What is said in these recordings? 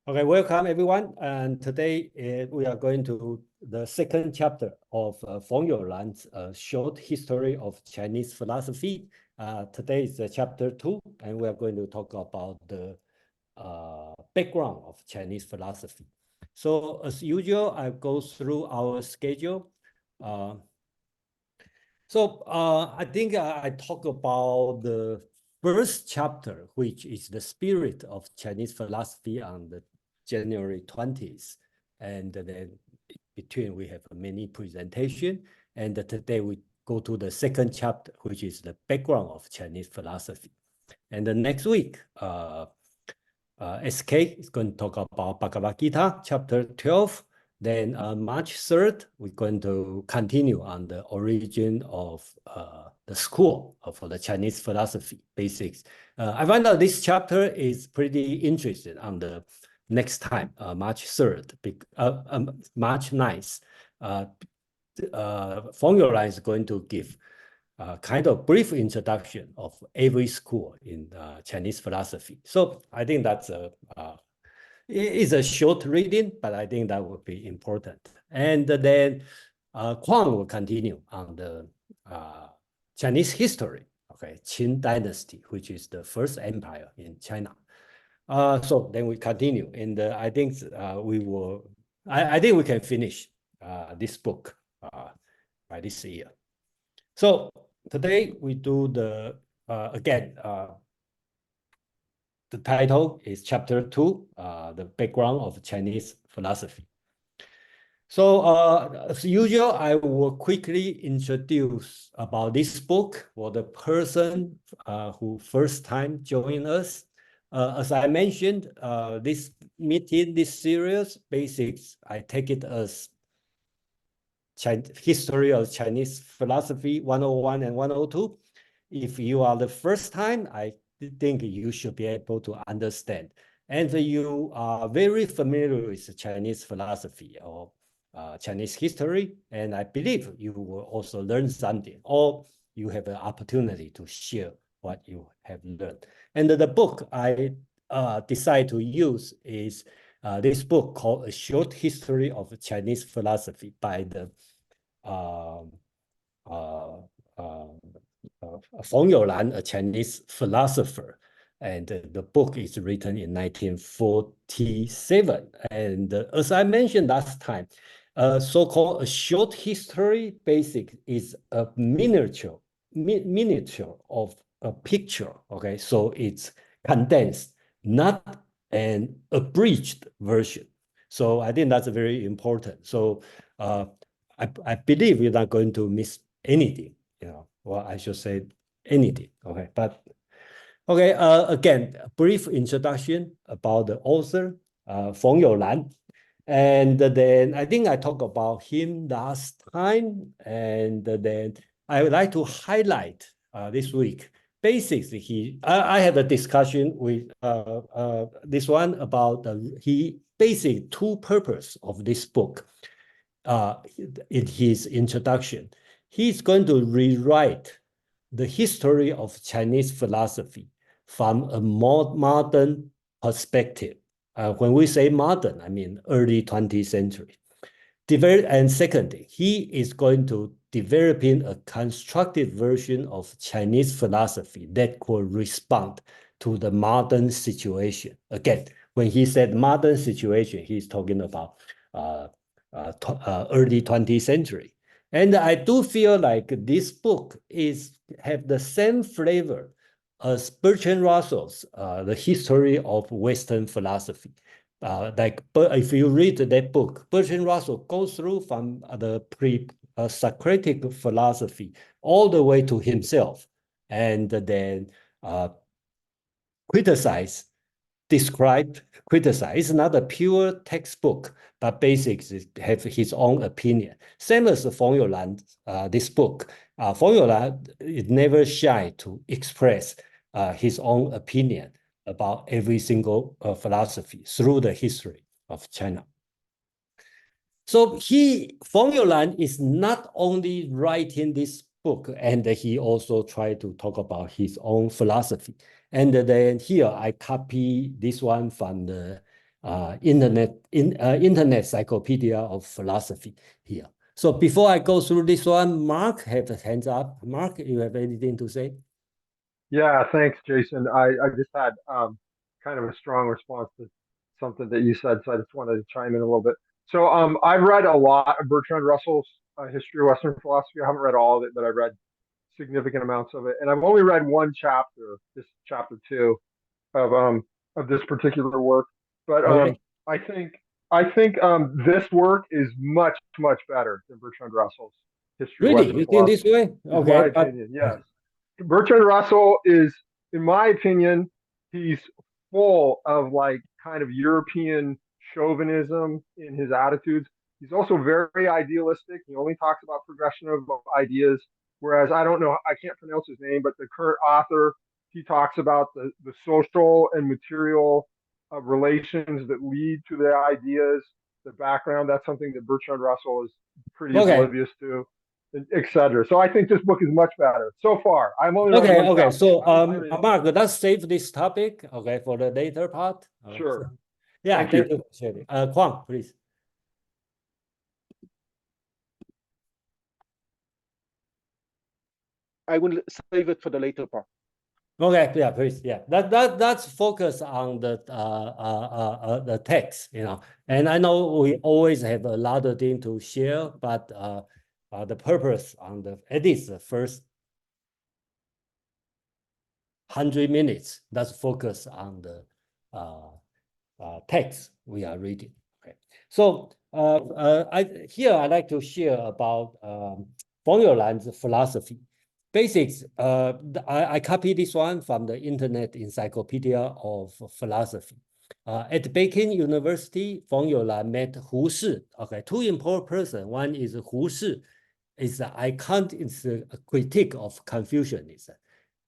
Okay, welcome everyone. And today we are going to the second chapter of Feng Youlan's short history of Chinese philosophy. Today is chapter 2, and we are going to talk about the background of Chinese philosophy. So as usual, I go through our schedule. I think I talk about the first chapter, which is the spirit of Chinese philosophy on the January 20th. And then between we have a mini presentation. And today we go to the second chapter, which is the background of Chinese philosophy. And the next week, SK is going to talk about Bhagavad Gita, chapter 12. Then March 3rd, we're going to continue on the origin of the school for the Chinese philosophy basics. I find out this chapter is pretty interesting on the next time, March 3rd, March 9th. Feng Youlan is going to give kind of brief introduction of every school in Chinese philosophy. So I think that's it's a short reading, but I think that would be important. And then Kwang will continue on the Chinese history, okay, Qin Dynasty, which is the first empire in China. So then we continue, and I think we will. I think we can finish this book by this year. So today we do the again. The title is Chapter 2, the background of Chinese philosophy. So as usual, I will quickly introduce about this book for the person who first time joined us. As I mentioned, this meeting, this series, basics, I take it as History of Chinese Philosophy 101 and 102. If you are the first time, I think you should be able to understand. And you are very familiar with Chinese philosophy or Chinese history, and I believe you will also learn something, or you have an opportunity to share what you have learned. And the book I decide to use is this book called A Short History of Chinese Philosophy by the Feng Youlan, a Chinese philosopher. And the book is written in 1947. And as I mentioned last time, so-called A Short History basic is a miniature of a picture, okay? So it's condensed, not an abridged version. So I think that's very important. So I believe you're not going to miss anything, well, I should say anything, okay? But okay, again, a brief introduction about the author, Feng Youlan. And then I think I talked about him last time, and then I would like to highlight this week. Basically, I had a discussion with this one about he basic two purpose of this book. In his introduction, he's going to rewrite the history of Chinese philosophy from a more modern perspective. When we say modern, I mean early 20th century. And secondly, he is going to developing a constructed version of Chinese philosophy that could respond to the modern situation. Again, when he said modern situation, he's talking about early 20th century. And I do feel like this book have the same flavor as Bertrand Russell's The History of Western Philosophy. If you read that book, Bertrand Russell goes through from the pre-Socratic philosophy all the way to himself, and then criticize. It's not a pure textbook, but basically have his own opinion. Same as Feng Youlan, this book. Feng Youlan is never shy to express his own opinion about every single philosophy through the history of China. So Feng Youlan is not only writing this book, and he also tried to talk about his own philosophy. And then here I copy this one from the internet encyclopedia of philosophy here. So before I go through this one, Mark have the hands up. Mark, you have anything to say? Yeah, thanks, Jason. I just had kind of a strong response to something that you said, so I just wanted to chime in a little bit. So I've read a lot of Bertrand Russell's History of Western Philosophy. I haven't read all of it, but I've read significant amounts of it, and I've only read one chapter, this chapter two of this particular work. But Okay. I think this work is much better than Bertrand Russell's History of Really? Western You think this Philosophy. way? Is my Okay. opinion. Yes. Bertrand Russell is, in my opinion, he's full of like kind of European chauvinism in his attitudes. He's also very idealistic. He only talks about progression of ideas. Whereas I don't know, I can't pronounce his name, but the current author, he talks about the social and material relations that lead to the ideas, the background. That's something that Bertrand Russell is pretty Okay. oblivious to, etc. So I think this book is much better so far. I've only read Okay. one Okay. chapter. So, I really Mark, let's save this topic, okay, for the later part. Okay. sure. Yeah. Thank you. Thank you for sharing. Kwang, please. I will save it for the later part. Okay, yeah, please, yeah. That's focus on the text, And I know we always have a lot of things to share, but the purpose on at least the first 100 minutes, that's focus on the text we are reading. Okay, so I'd like to share about Feng Youlan's philosophy. Basics, I copied this one from the Internet Encyclopedia of Philosophy. At Peking University, Feng Youlan met Hsun. Okay, two important persons. One is Hsun, is is a critique of Confucianism,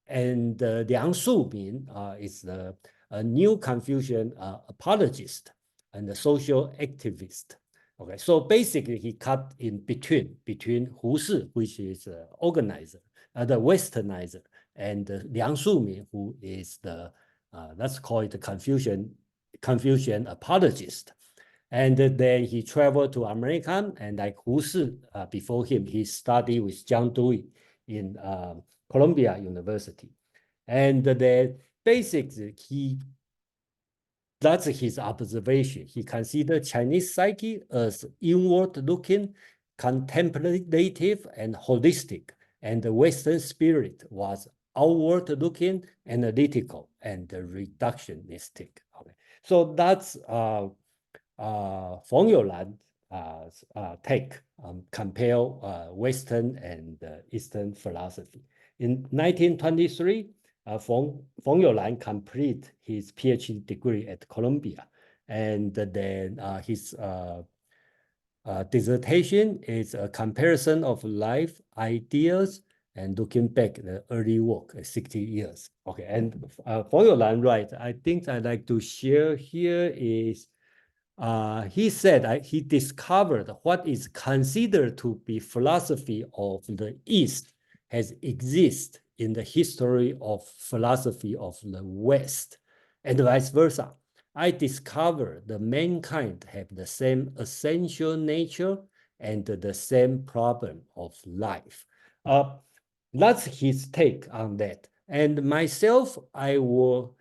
and Liang Shubin is a new Confucian apologist and a social activist. Okay, so basically he cut in between Hu Shi, which is the organizer, the westernizer, and Liang Shubin, who is the let's call it the Confucian apologist. And then he traveled to America, and like Hu Shi, before him, he studied with John Dewey in Columbia University. And then basically that's his observation. He considered Chinese psyche as inward-looking, contemplative, and holistic, and the Western spirit was outward-looking, analytical, and reductionistic. Okay. So that's Feng Youlan take, compare Western and Eastern philosophy. In 1923, Feng Youlan complete his PhD degree at Columbia, and then his dissertation is a comparison of life, ideas, and looking back the early work, 60 years. Okay, and Feng Youlan, right, I think I'd like to share here is he said he discovered what is considered to be philosophy of the East has existed in the history of philosophy of the West, and vice versa. I discovered that mankind have the same essential nature and the same problem of life. That's his take on that. And myself, I will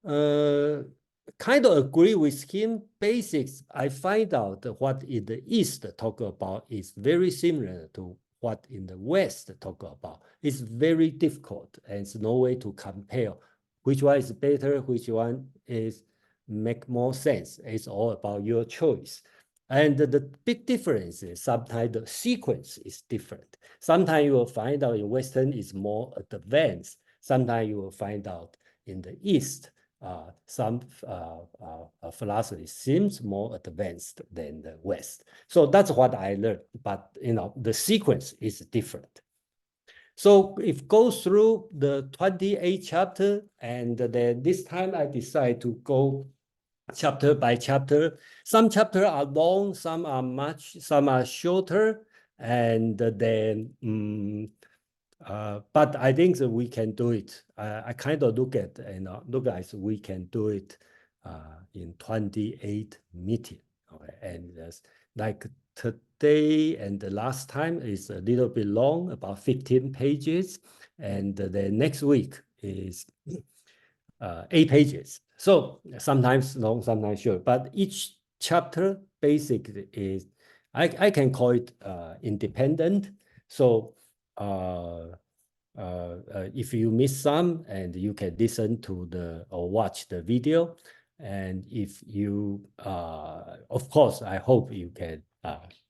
kind of agree with him. Basics, I find out that what in the East talk about is very similar to what in the West talk about. It's very difficult, and it's no way to compare which one is better, which one is make more sense. It's all about your choice. And the big difference is sometimes the sequence is different. Sometimes you will find out in Western is more advanced. Sometimes you will find out in the East some philosophy seems more advanced than the West. So that's what I learned, but the sequence is different. So if go through the 28 chapter, and then this time I decide to go chapter by chapter. Some chapters are long, some are shorter, and then but I think that we can do it. I kind of look at we can do it in 28 meeting. Okay, and like today and the last time is a little bit long, about 15 pages, and the next week is 8 pages. So sometimes long, sometimes short, but each chapter basically is, I can call it independent. So if you miss some, and you can listen to or watch the video, and if you, of course, I hope you can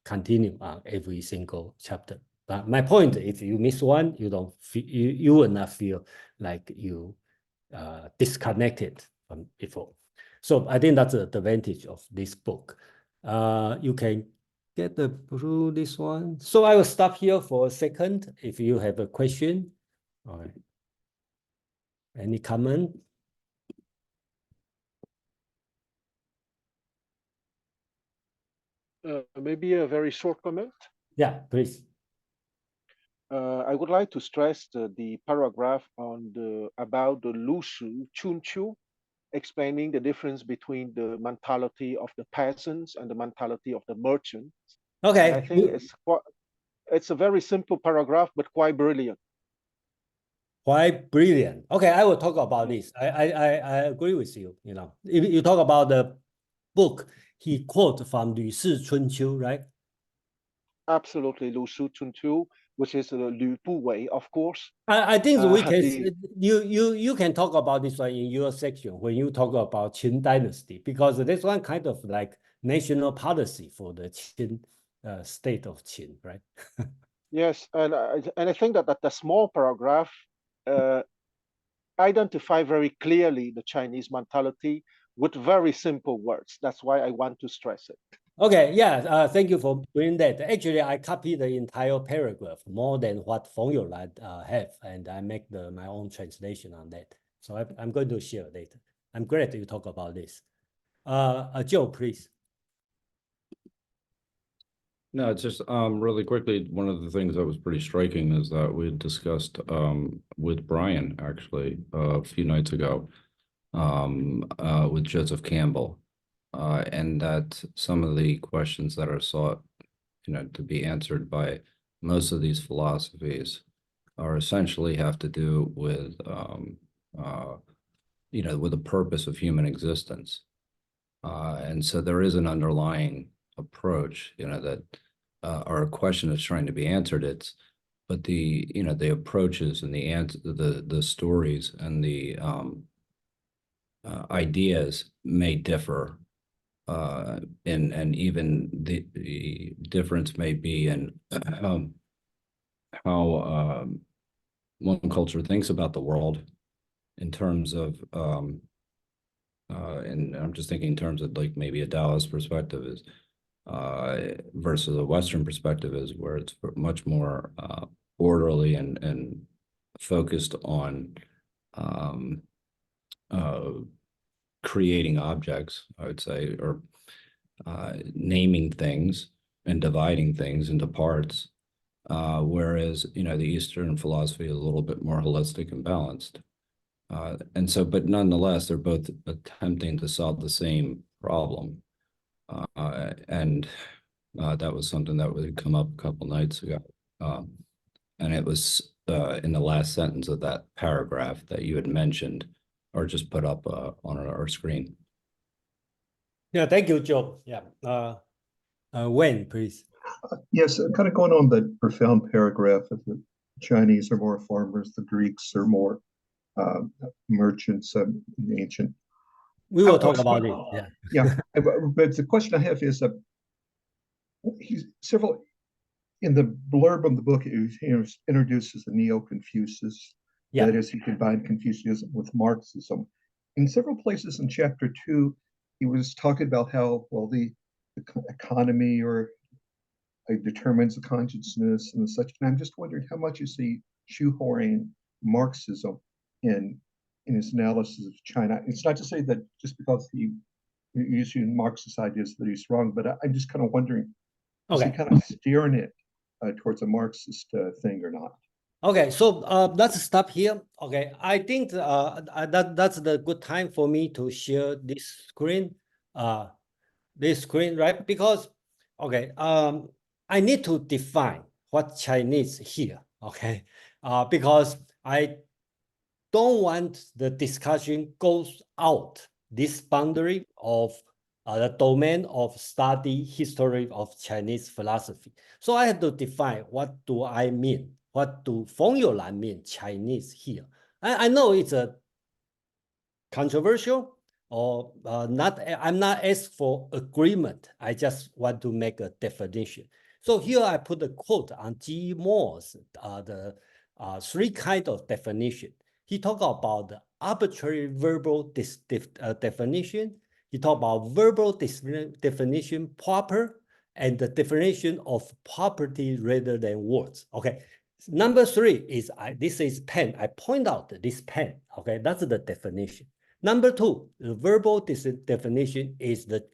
continue on every single chapter. But my point, if you miss one, you don't feel, you will not feel like you disconnected from before. So I think that's the advantage of this book. You can get through this one. So I will stop here for a second if you have a question. All right. Any comment? Maybe a very short comment. Yeah, please. I would like to stress the paragraph about the Chung-Shu, explaining the difference between the mentality of the peasants and the mentality of the merchants. Okay. And I think it's a very simple paragraph, but quite brilliant. Quite brilliant. Okay, I will talk about this. I agree with you. You know, if you talk about the book, he quote from 吕氏春秋, right? Absolutely, Chun-Shu, which is the Lü Bu Wei, of course. I think we can, you can talk about this one in your section when you talk about Qin dynasty, because this one kind of like national policy for the Qin state of Qin, right? Yes, and I think that the small paragraph identify very clearly the Chinese mentality with very simple words. That's why I want to stress it. Okay, yeah, thank you for doing that. Actually, I copied the entire paragraph, more than what Feng Youlan have, and I make my own translation on that. So I'm going to share later. I'm glad you talk about this. Joe, please. No, it's just really quickly, one of the things that was pretty striking is that we had discussed with Brian actually a few nights ago with Joseph Campbell, and that some of the questions that are sought, to be answered by most of these philosophies are essentially have to do with with the purpose of human existence, and so there is an underlying approach, that our question is trying to be answered. But the approaches and the stories and the ideas may differ, and even the difference may be in how one culture thinks about the world in terms of and I'm just thinking in terms of like maybe a Taoist perspective is versus a Western perspective is where it's much more orderly and focused on creating objects, I would say, or naming things and dividing things into parts, whereas the Eastern philosophy is a little bit more holistic and balanced. And so, but nonetheless, they're both attempting to solve the same problem. And that was something that would come up a couple nights ago. And it was in the last sentence of that paragraph that you had mentioned, or just put up on our screen. Yeah, thank you, Joe. Yeah. Wayne, please. Yes, kind of going on the profound paragraph of the Chinese are more farmers, the Greeks are more merchants in the ancient. We will talk about it. Yeah. Yeah, but the question I have is several in the blurb of the book, it introduces the Neo-Confucius. Yeah. That is, he combined Confucianism with Marxism. In several places in chapter 2, he was talking about how, well, the economy or determines the consciousness and such. And I'm just wondering how much is he shoehorning Marxism in his analysis of China? It's not to say that just because he using Marxist ideas that he's wrong, but I'm just kind of wondering, is he kind of steering it towards a Marxist thing or not? Okay, so let's stop here. Okay, I think that's the good time for me to share this screen. Right? Because okay, I need to define what Chinese here. Okay, because I don't want the discussion goes out this boundary of the domain of study history of Chinese philosophy. So I have to define what do I mean? What do Feng Youlan mean Chinese here? I know it's a controversial or not. I'm not asked for agreement. I just want to make a definition. So here I put a quote on G. Moore's the three kind of definition. He talked about the arbitrary verbal definition. He talked about verbal definition proper and the definition of property rather than words. Okay. Number three is this is pen. I point out this pen. Okay, that's the definition. Number two, the verbal definition is the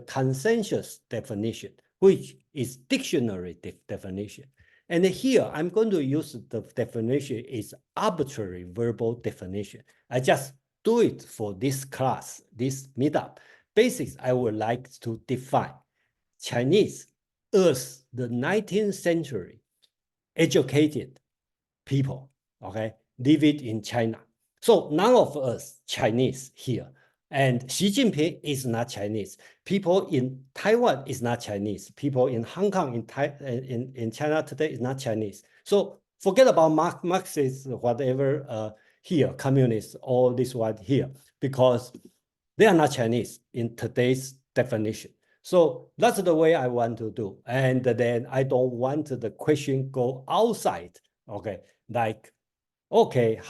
consensus definition, which is dictionary definition. And here I'm going to use the definition is arbitrary verbal definition. I just do it for this class, this meetup. Basics, I would like to define Chinese as the 19th century educated people, okay, living in China. So none of us Chinese here. And Xi Jinping is not Chinese. People in Taiwan is not Chinese. People in Hong Kong, in China today is not Chinese. So forget about Marxists, whatever here, communists, all this one here, because they are not Chinese in today's definition. So that's the way I want to do. And then I don't want the question go outside. Okay, like, okay,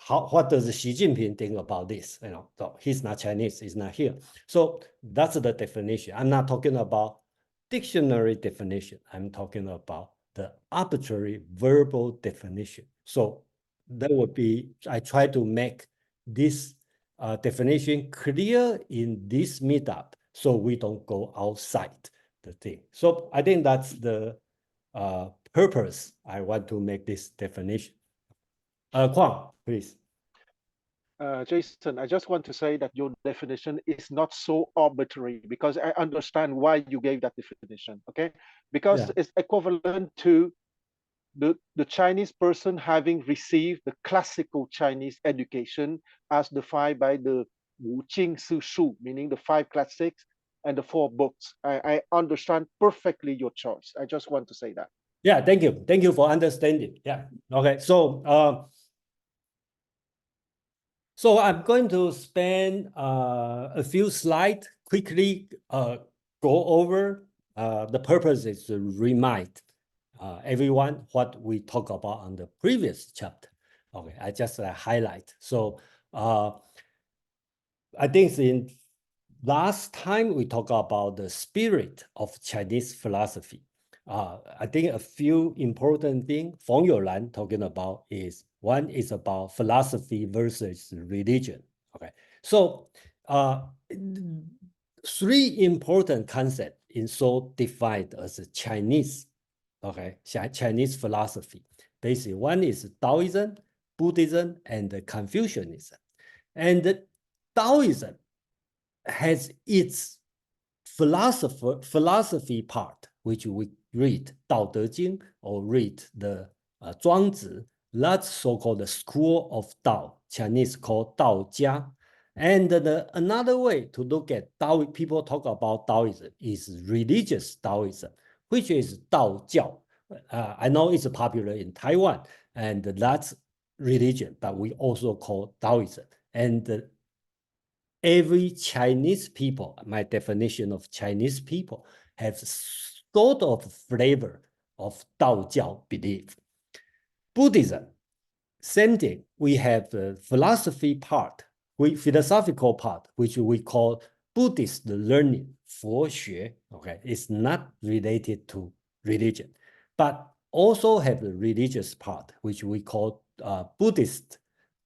what does Xi Jinping think about this? You know, so he's not Chinese, he's not here. So that's the definition. I'm not talking about dictionary definition. I'm talking about the arbitrary verbal definition. So that would be, I try to make this definition clear in this meetup so we don't go outside the thing. So I think that's the purpose I want to make this definition. Kwang, please. Jason, I just want to say that your definition is not so arbitrary because I understand why you gave that definition, okay? Because it's equivalent to the Chinese person having received the classical Chinese education as defined by the Wu Jing Su Shu, meaning the 5 classics and the 4 books. I understand perfectly your choice. I just want to say that. Yeah, thank you. Thank you for understanding. Yeah, okay. So I'm going to spend a few slides, quickly go over. The purpose is to remind everyone what we talked about on the previous chapter. Okay, I just highlight. So I think in last time we talked about the spirit of Chinese philosophy. I think a few important things Feng Youlan talking about is one is about philosophy versus religion. Okay, so 3 important concepts in so defined as Chinese. Okay, Chinese philosophy. Basically, one is Taoism, Buddhism, and Confucianism. And Taoism has its philosophy part, which we read 道德经 or read the 庄子. That's so-called the school of Tao, Chinese called 道家. And another way to look at Tao, people talk about Taoism is religious Taoism, which is 道教. I know it's popular in Taiwan, and that's religion, but we also call Taoism. And every Chinese people, my definition of Chinese people, have sort of flavor of Daojiao belief. Buddhism, same thing. We have the philosophical part, which we call Buddhist learning, 佛学. Okay, it's not related to religion, but also have the religious part, which we call Buddhist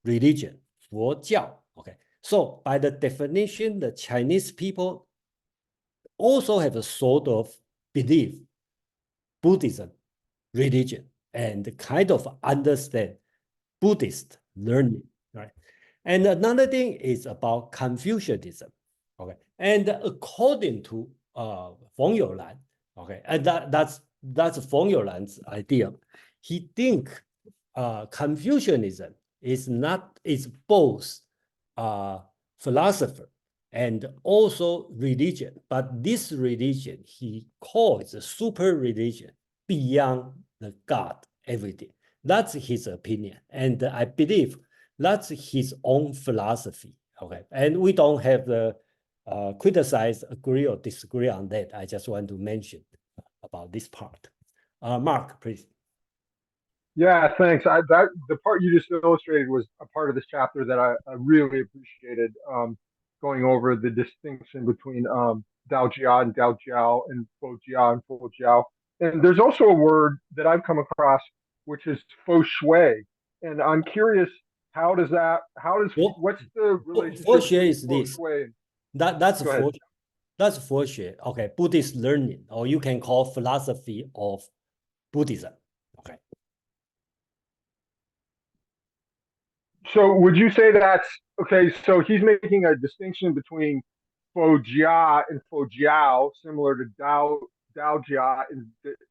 religion, 佛教. Okay. So by the definition, the Chinese people also have a sort of belief, Buddhism, religion. and kind of understand Buddhist learning, right? And another thing is about Confucianism, okay? And according to Feng Youlan, okay, and that's Feng Youlan's idea. He think Confucianism is both philosopher and also religion, but this religion he calls a super religion beyond the God, everything. That's his opinion, and I believe that's his own philosophy. Okay, and we don't have the criticize, agree or disagree on that. I just want to mention about this part. Mark, please. Yeah, thanks. The part you just illustrated was a part of this chapter that I really appreciated. Going over the distinction between Dao Jia and Dao Jiao and Fo Jia and Fo Jiao. And there's also a word that I've come across which is Fo Shui. And I'm curious, what's the relationship Fo Shui between is Fo this. Shui? That's Go ahead. That's Fo Shui. Okay, Buddhist learning, or you can call philosophy of Buddhism. Okay. So would you say that's okay? So he's making a distinction between Fo Jia and Fo Jiao, similar to Dao Jia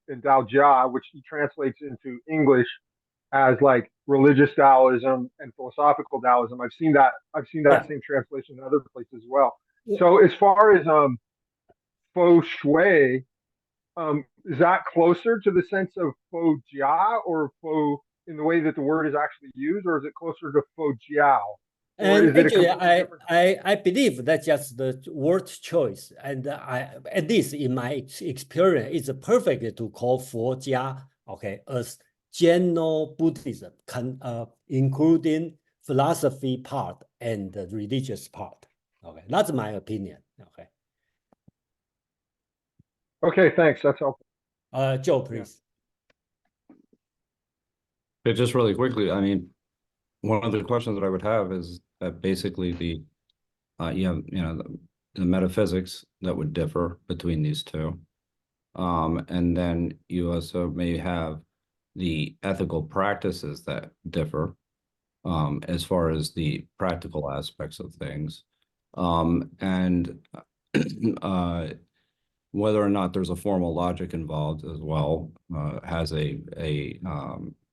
and Dao Jia, which he translates into English as like religious Taoism and philosophical Taoism. I've seen that same translation in other places as well. So as far as Fo Shui, is that closer to the sense of Fo Jia or Fo in the way that the word is actually used, or is it closer to Fo Jiao? Or And is it actually, different? I believe that's just the word choice, and at least in my experience, it's perfect to call Fo Jia, okay, as general Buddhism, including philosophy part and the religious part. Okay, that's my opinion. Okay. Okay, thanks. That's helpful. Joe, please. But just really quickly, I mean, one of the questions that I would have is that basically the the metaphysics that would differ between these two. And then you also may have the ethical practices that differ as far as the practical aspects of things. And whether or not there's a formal logic involved as well has a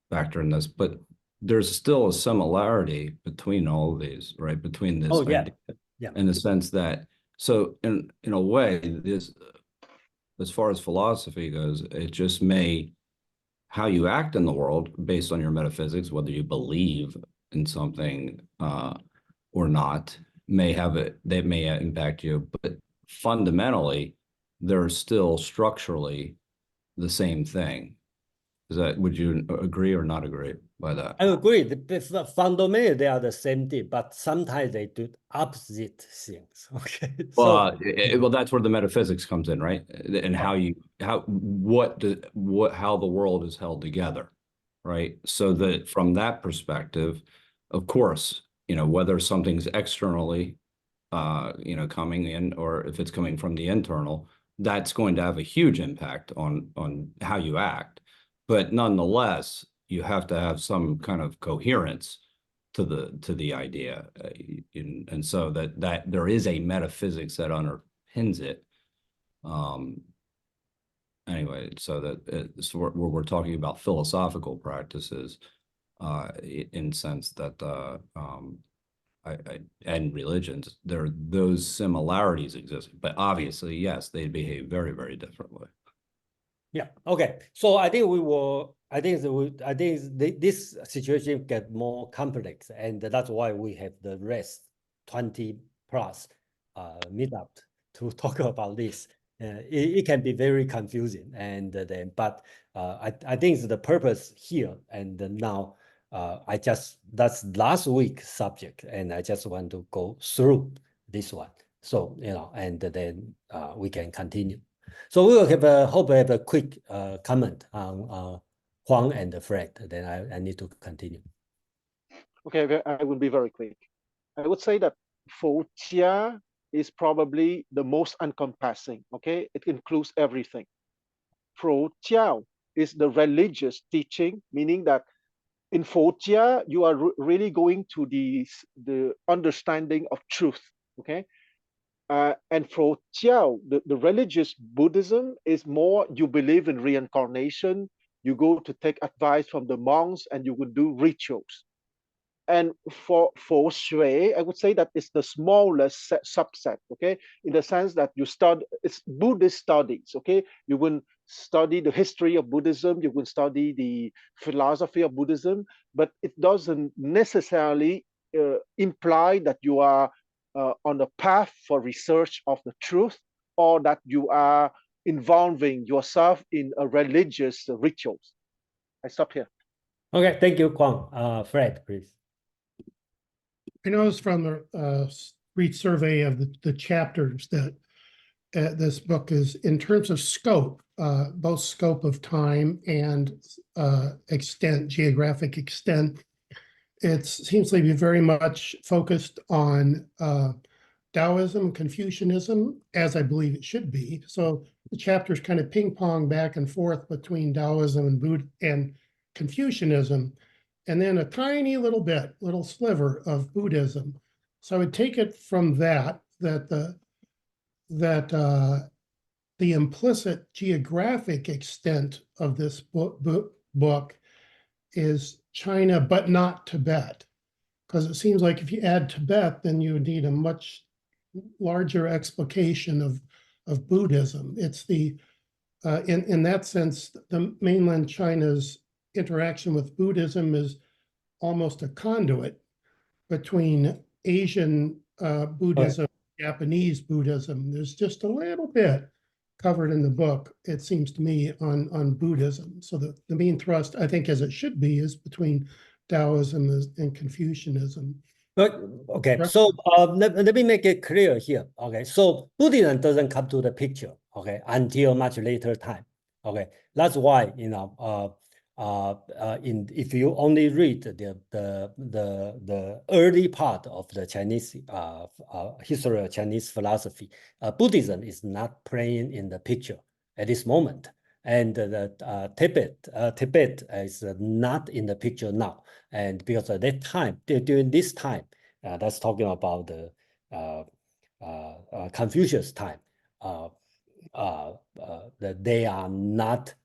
factor in this, but there's still a similarity between all of these, right? Between this idea, in the sense that, so in a way, this, as far as philosophy goes, it just may, how you act in the world based on your metaphysics, whether you believe in something or not, that may impact you, but fundamentally, they're still structurally the same thing. Would you agree or not agree by that? I agree. Fundamentally, they are the same thing, but sometimes they do opposite things. Okay. Well, that's where the metaphysics comes in, right? And how the world is held together, right? So that from that perspective, of course, whether something's externally, coming in, or if it's coming from the internal, that's going to have a huge impact on how you act. But nonetheless, you have to have some kind of coherence to the idea, and so that there is a metaphysics that underpins it. Anyway, so that so we're talking about philosophical practices, in sense that and religions, those similarities exist, but obviously, yes, they behave very, very differently. Yeah. Okay. So I think this situation get more complex, and that's why we have the rest 20 plus meetup to talk about this. It can be very confusing, and then, but I think the purpose here and now. That's last week's subject, and I just want to go through this one. So and then we can continue. So we will hope have a quick comment on Huang and Fred. Then I need to continue. Okay, I will be very quick. I would say that Fo Jia is probably the most encompassing. Okay, it includes everything. Fo Jiao is the religious teaching, meaning that in Fojia, you are really going to the understanding of truth, okay? And for Jiao, the religious Buddhism is more, you believe in reincarnation, you go to take advice from the monks, and you would do rituals. And for Shui, I would say that it's the smallest subset, okay? In the sense that you study, it's Buddhist studies, okay? You will study the history of Buddhism, you will study the philosophy of Buddhism, but it doesn't necessarily imply that you are on a path for research of the truth, or that you are involving yourself in a religious rituals. I stop here. Okay, thank you, Kwang. Fred, please. I noticed from the brief survey of the chapters that this book is, in terms of scope, both scope of time and extent, geographic extent, it seems to be very much focused on Taoism, Confucianism, as I believe it should be. So the chapters kind of ping pong back and forth between Taoism and Buddha and Confucianism, and then a tiny little sliver of Buddhism. So I would take it from that the implicit geographic extent of this book is China, but not Tibet, because it seems like if you add Tibet, then you would need a much larger explication of Buddhism. It's the in that sense, the mainland China's interaction with Buddhism is almost a conduit between Asian Buddhism, Japanese Buddhism. There's just a little bit covered in the book, it seems to me, on Buddhism. So the main thrust, I think, as it should be, is between Taoism and Confucianism. Okay, so let me make it clear here. Okay, so Buddhism doesn't come to the picture, okay, until much later time. Okay, that's why, you know, if you only read the early part of the Chinese history of Chinese philosophy, Buddhism is not playing in the picture at this moment, and Tibet is not in the picture now, and because at that time, during this time, that's talking about the Confucius time, that they are not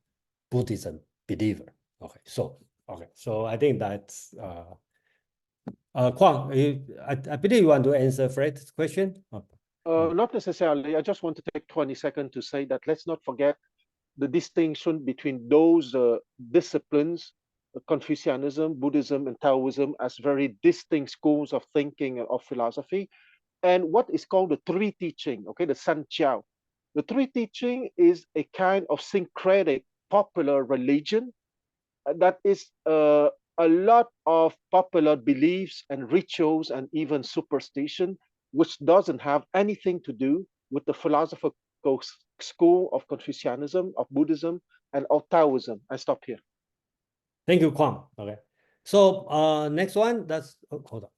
Buddhism believer. Okay, so I think that's Kwang, I believe you want to answer Fred's question. Not necessarily. I just want to take 20 seconds to say that let's not forget the distinction between those disciplines, Confucianism, Buddhism, and Taoism, as very distinct schools of thinking and of philosophy, and what is called the three teaching, okay, the San Jiao. The three teaching is a kind of syncretic popular religion that is a lot of popular beliefs and rituals and even superstition, which doesn't have anything to do with the philosophical school of Confucianism, of Buddhism, and of Taoism. I stop here. Thank you, Kwang. Okay, so next one, that's hold on.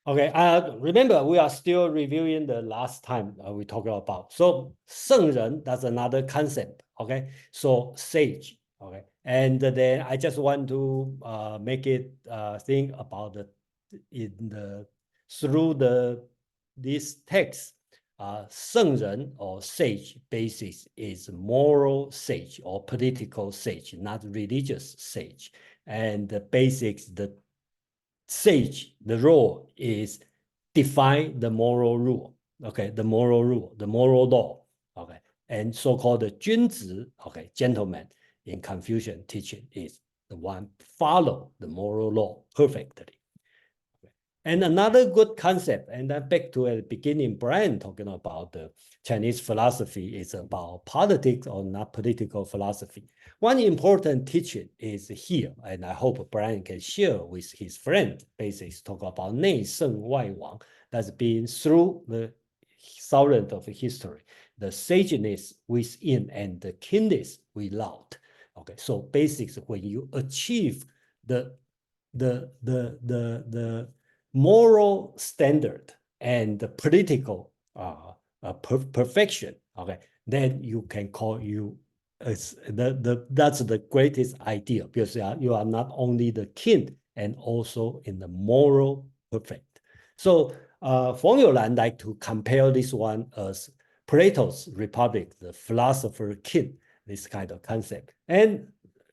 Okay, remember we are still reviewing the last time we talked about. So 圣人, that's another concept. Okay, so sage. Okay, and then I just want to make it think about through this text. 圣人 or sage basis is moral sage or political sage, not religious sage. And the basics, the sage, the role is define the moral rule. Okay, the moral rule, the moral law. Okay, and so-called the 君子, okay, gentleman in Confucian teaching is the one follow the moral law perfectly. And another good concept, and then back to the beginning, Brian talking about the Chinese philosophy is about politics or not political philosophy. One important teaching is here, and I hope Brian can share with his friend, basically talk about 内圣外王, that's been through the thousands of history, the sageness within and the keenness without. Okay, so basics, when you achieve the moral standard and the political perfection, okay, then you can call you that's the greatest idea, because you are not only the king and also in the moral perfect. So Feng Youlan like to compare this one as Plato's Republic, the philosopher king, this kind of concept. And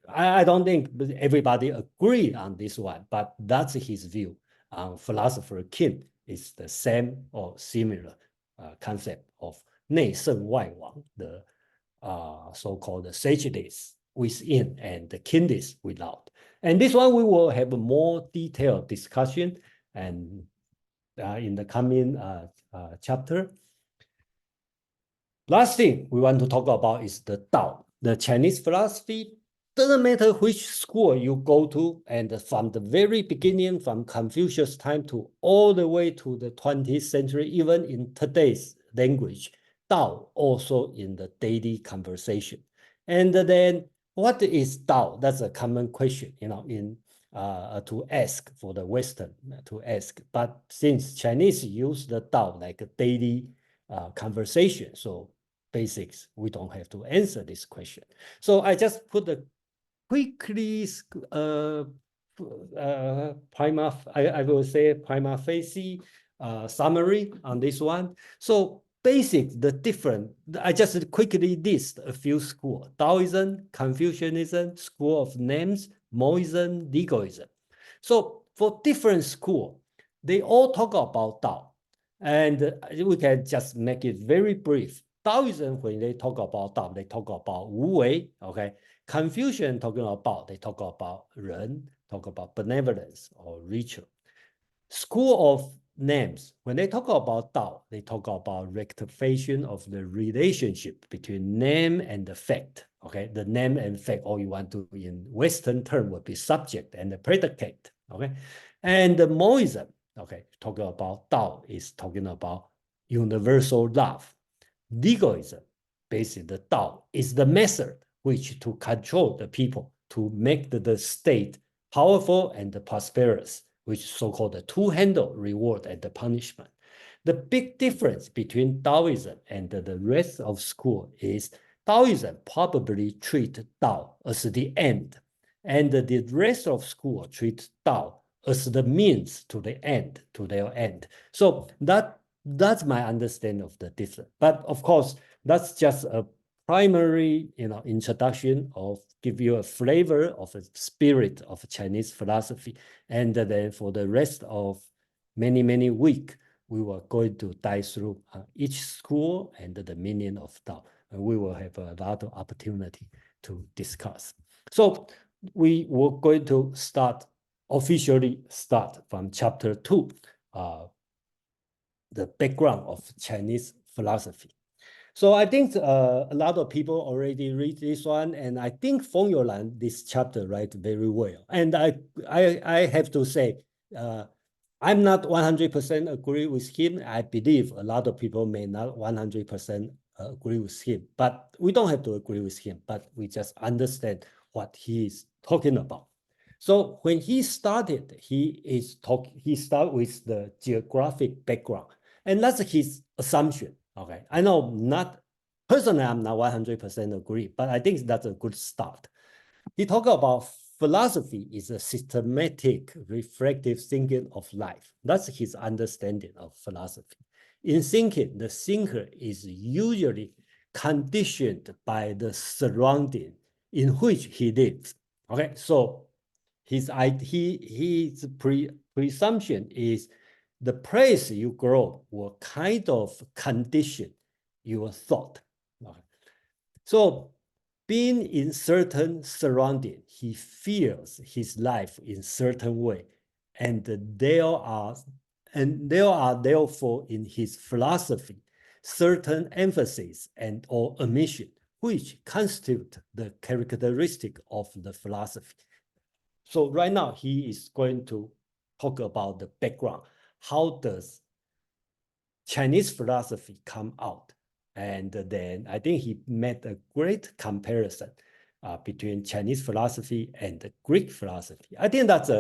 I don't think everybody agree on this one, but that's his view on philosopher king. Is the same or similar concept of 内圣外王, the so-called sageless within and the kingdom without. And this one we will have a more detailed discussion and in the coming chapter. Last thing we want to talk about is the Tao. The Chinese philosophy, doesn't matter which school you go to, and from the very beginning, from Confucius time to all the way to the 20th century, even in today's language, Tao also in the daily conversation. And then what is Tao? That's a common question, in to ask for the Western to ask. But since Chinese use the Tao like a daily conversation, so basics, we don't have to answer this question. So I just put a quickly I will say prima facie summary on this one. So basic, the different, I just quickly list a few schools: Taoism, Confucianism, school of names, Mohism, Legalism. So for different school, they all talk about Tao. And we can just make it very brief. Taoism, when they talk about Tao, they talk about Wu Wei, okay? Confucian talking about, they talk about Ren, talk about benevolence or ritual. School of names, when they talk about Tao, they talk about rectification of the relationship between name and the fact, okay? The name and fact, all you want to, in Western term, would be subject and the predicate, okay? And the Mohism, okay, talking about Tao is talking about universal love. Legalism, basically the Tao, is the method which to control the people, to make the state powerful and prosperous, which so-called the two-handle reward and the punishment. The big difference between Taoism and the rest of school is Taoism probably treat Tao as the end, and the rest of school treat Tao as the means to the end, to their end. So that's my understanding of the difference. But of course, that's just a primary, introduction of give you a flavor of the spirit of Chinese philosophy. And then for the rest of many weeks, we were going to dive through each school and the meaning of Tao. And we will have a lot of opportunity to discuss. So we were going to officially start from chapter 2, the background of Chinese philosophy. So I think a lot of people already read this one, and I think Feng Youlan, this chapter, write very well. And I have to say, I'm not 100% agree with him. I believe a lot of people may not 100% agree with him, but we don't have to agree with him, but we just understand what he is talking about. So when he started, he start with the geographic background, and that's his assumption. Okay, I know personally, I'm not 100% agree, but I think that's a good start. He talked about philosophy is a systematic, reflective thinking of life. That's his understanding of philosophy. In thinking, the thinker is usually conditioned by the surrounding in which he lives. Okay, so his presumption is the place you grow will kind of condition your thought. Okay. So being in certain surrounding, he feels his life in certain way. And there are therefore in his philosophy certain emphasis and or omission which constitute the characteristic of the philosophy. So right now he is going to talk about the background. How does Chinese philosophy come out? And then I think he made a great comparison between Chinese philosophy and the Greek philosophy. I think that's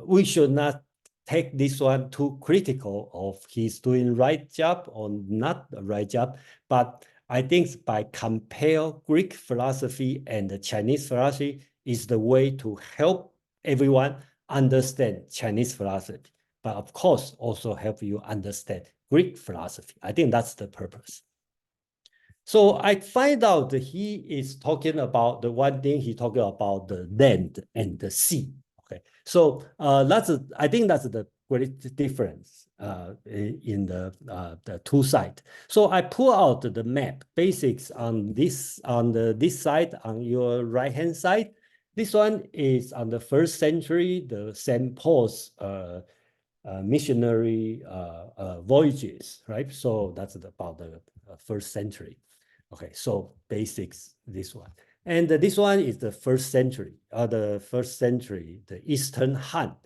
we should not take this one too critical of he's doing right job or not the right job, but I think by compare Greek philosophy and the Chinese philosophy is the way to help everyone understand Chinese philosophy, but of course also help you understand Greek philosophy. I think that's the purpose. So I find out that he is talking about the one thing he talking about the land and the sea. Okay, so I think that's the great difference in the two sides. So I pull out the map basics on this side on your right hand side. This one is on the 1st century, the St. Paul's missionary voyages, right? So that's about the 1st century. Okay, so basics, this one. And this one is the 1st century, the Eastern Han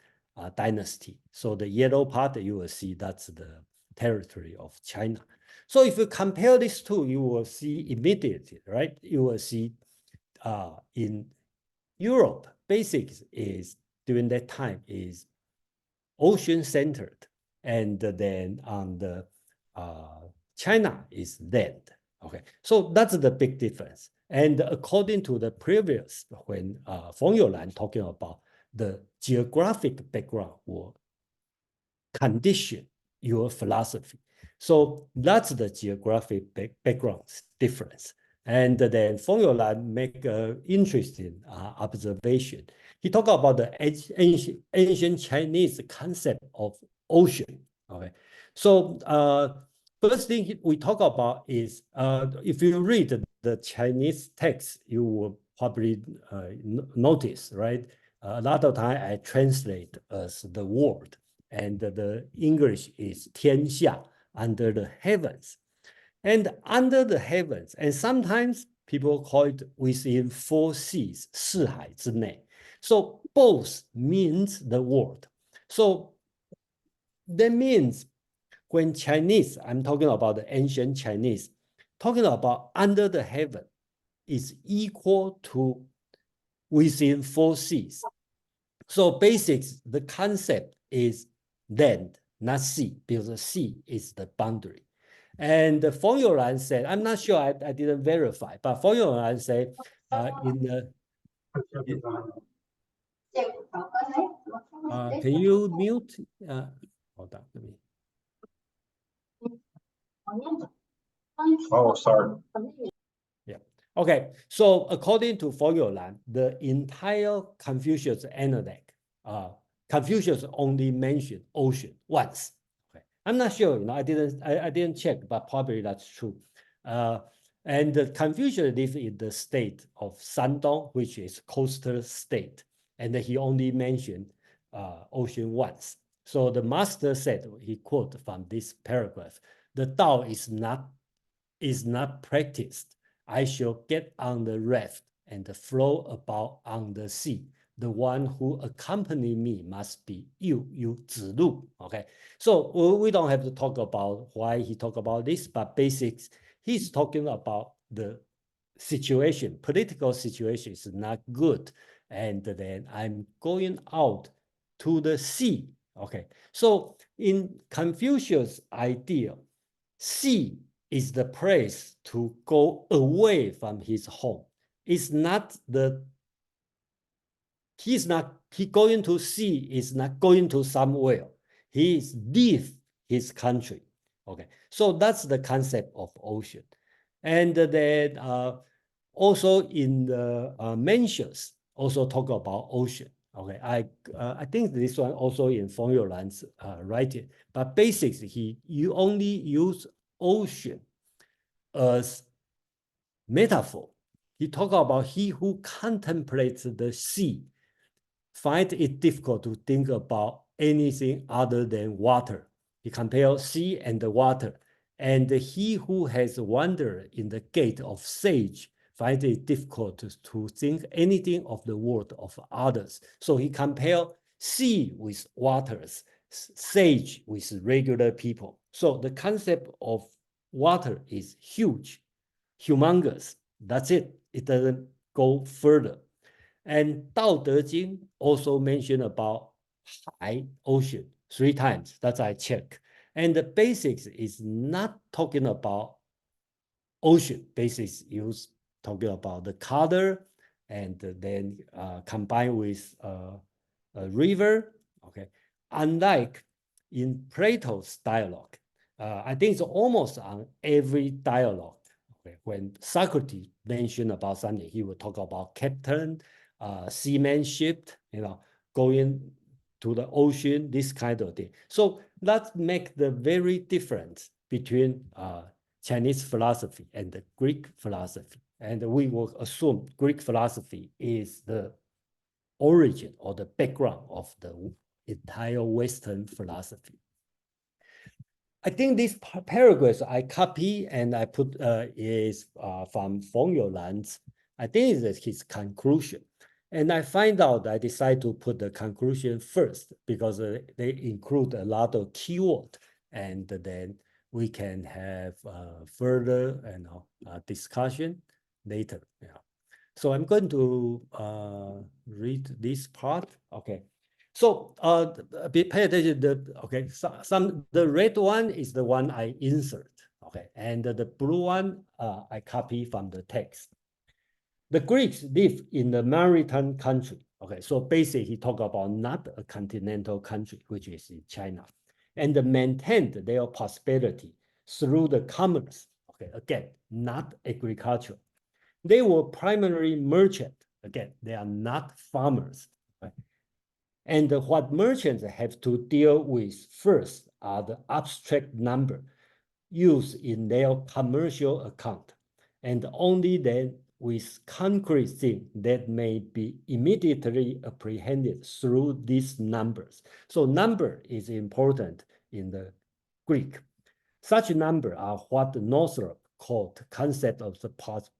dynasty. So the yellow part, you will see that's the territory of China. So if you compare these two, you will see immediately, right? You will see in Europe, basics is during that time is ocean-centered, and then on the China is land. Okay, so that's the big difference. And according to the previous, when Feng Youlan talking about the geographic background will condition your philosophy. So that's the geographic background difference. And then Feng Youlan make an interesting observation. He talked about the ancient Chinese concept of ocean. Okay, so first thing we talk about is if you read the Chinese text, you will probably notice, right? A lot of time I translate as the world, and the English is 天下, under the heavens. And under the heavens, and sometimes people call it within 4 seas, 四海之内. So both means the world. So that means when Chinese, I'm talking about the ancient Chinese, talking about under the heaven is equal to within 4 seas. So basics, the concept is land, not sea, because the sea is the boundary. And Feng Youlan said, I'm not sure, I didn't verify, but Feng Youlan said can you mute? Hold on, let me. Oh, sorry. Yeah. Okay. So according to Feng Youlan, the entire Confucius Analect, Confucius only mentioned ocean once. Okay. I'm not sure. I didn't check, but probably that's true. And Confucius lived in the state of Shandong, which is coastal state, and he only mentioned ocean once. So the master said, he quote from this paragraph, the Tao is not practiced. I shall get on the raft and flow about on the sea. The one who accompany me must be you, Zilu. Okay, so we don't have to talk about why he talk about this, but basics, he's talking about the situation, political situation is not good. And then I'm going out to the sea. Okay, so in Confucius' idea, sea is the place to go away from his home. It's not he going to sea is not going to somewhere. He is leave his country. Okay, so that's the concept of ocean. And then also in the Mencius also talk about ocean. Okay, I think this one also in Feng Youlan's writing, but basically you only use ocean as metaphor. He talk about he who contemplates the sea find it difficult to think about anything other than water. He compares sea and the water. And he who has wandered in the gate of sage find it difficult to think anything of the world of others. So he compares sea with waters, sage with regular people. So the concept of water is huge, humongous. That's it. It doesn't go further. And Dao De Jing also mentioned about high ocean 3 times. That's I check. And the basics is not talking about ocean. Basis use talking about the color, and then combined with a river. Okay, unlike in Plato's dialogue, I think it's almost on every dialogue. Okay, when Socrates mentioned about something, he would talk about captain, seamanship, going to the ocean, this kind of thing. So that makes the very difference between Chinese philosophy and the Greek philosophy. And we will assume Greek philosophy is the origin or the background of the entire Western philosophy. I think this paragraph I copy and I put is from Feng Youlan's. I think it's his conclusion. And I find out I decide to put the conclusion first because they include a lot of keyword, and then we can have further discussion later. So I'm going to read this part. Okay. So pay attention. The red one is the one I insert. Okay, and the blue one I copy from the text. The Greeks live in the maritime country. Okay, so basically he talk about not a continental country, which is in China, and maintained their prosperity through the commerce. Okay, again, not agriculture. They were primarily merchant. Again, they are not farmers. Right? And what merchants have to deal with first are the abstract number used in their commercial account, and only then with concrete things that may be immediately apprehended through these numbers. So number is important in the Greek. Such number are what Northrop called concept of the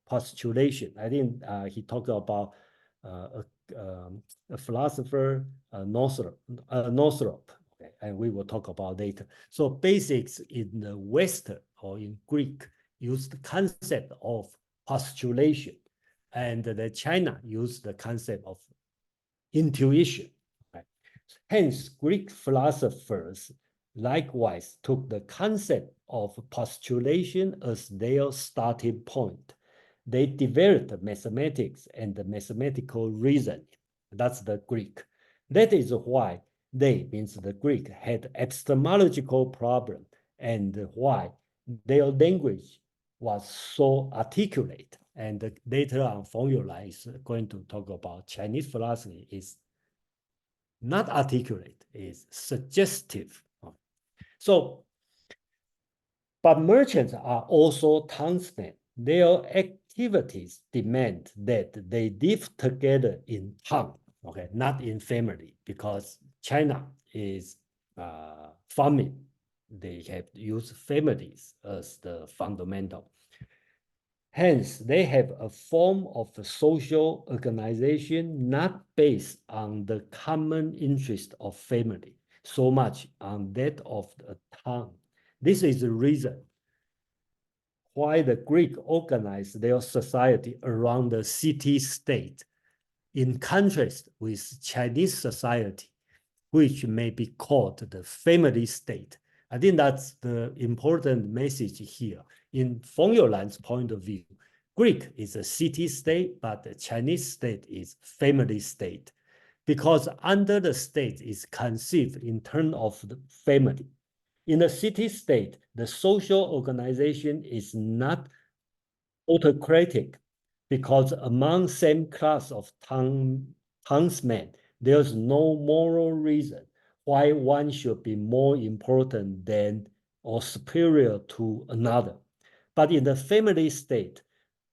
postulation. I think he talked about a philosopher, Northrop, okay, and we will talk about later. So basics in the West or in Greek use the concept of postulation, and the China used the concept of intuition. Right? Hence, Greek philosophers likewise took the concept of postulation as their starting point. They developed mathematics and the mathematical reasoning. That's the Greek. That is why they, means the Greek, had epistemological problem, and why their language was so articulate. And later on, Feng Youlan is going to talk about Chinese philosophy is not articulate, is suggestive. So, but merchants are also townsmen. Their activities demand that they live together in town, okay, not in family, because China is farming. They have used families as the fundamental. Hence, they have a form of a social organization not based on the common interest of family, so much on that of the town. This is the reason why the Greek organized their society around the city-state, in contrast with Chinese society, which may be called the family state. I think that's the important message here. In Feng Youlan's point of view, Greek is a city-state, but the Chinese state is family state, because under the state is conceived in terms of the family. In a city-state, the social organization is not autocratic, because among same class of townsmen, there's no moral reason why one should be more important than or superior to another. But in the family state,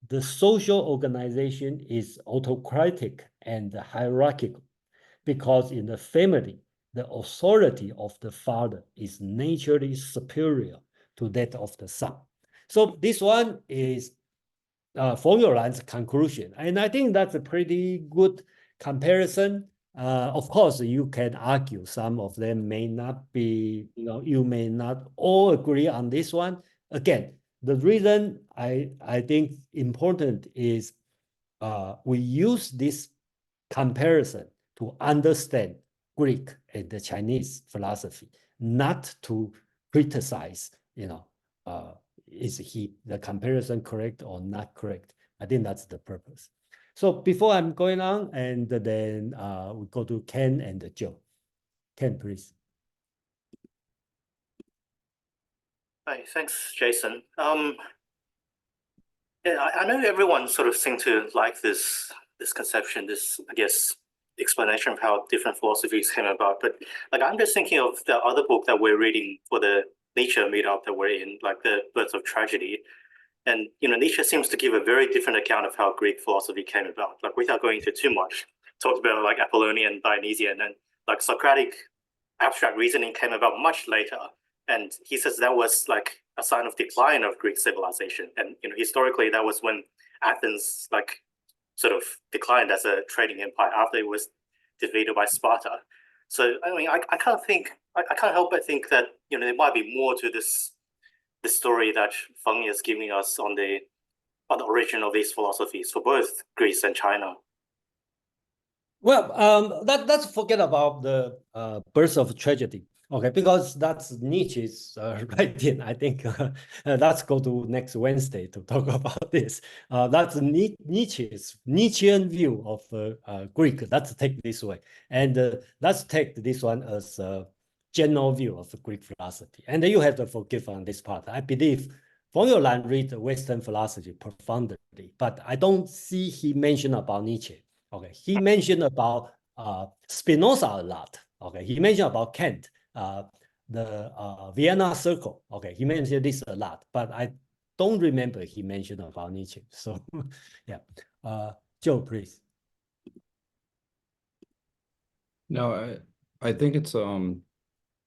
the social organization is autocratic and hierarchical, because in the family, the authority of the father is naturally superior to that of the son. So this one is Feng Youlan's conclusion. And I think that's a pretty good comparison. Of course, you can argue some of them may not be, you may not all agree on this one. Again, the reason I think important is we use this comparison to understand Greek and the Chinese philosophy, not to criticize, is the comparison correct or not correct? I think that's the purpose. So before I'm going on, and then we go to Ken and Joe. Ken, please. Hi, thanks, Jason. Yeah, I know everyone sort of seems to like this conception, this, I guess, explanation of how different philosophies came about. But like, I'm just thinking of the other book that we're reading for the Nietzsche meetup that we're in, like The Birth of Tragedy. And Nietzsche seems to give a very different account of how Greek philosophy came about. Like, without going into too much, talked about like Apollonian, Dionysian, and like Socratic abstract reasoning came about much later. And he says that was like a sign of decline of Greek civilization. And historically, that was when Athens like sort of declined as a trading empire after it was defeated by Sparta. So I mean, I can't help but think that there might be more to this story that Feng is giving us on the origin of these philosophies for both Greece and China. Well, let's forget about the birth of tragedy, okay? Because that's Nietzsche's writing. I think let's go to next Wednesday to talk about this. That's Nietzsche's Nietzschean view of Greek. Let's take this way, and let's take this one as a general view of Greek philosophy. And you have to forgive on this part. I believe Feng Youlan read Western philosophy profoundly, but I don't see he mentioned about Nietzsche. Okay, he mentioned about Spinoza a lot. Okay, he mentioned about Kant, the Vienna Circle. Okay, he mentioned this a lot, but I don't remember he mentioned about Nietzsche. So, yeah, Joe, please. No, I think it's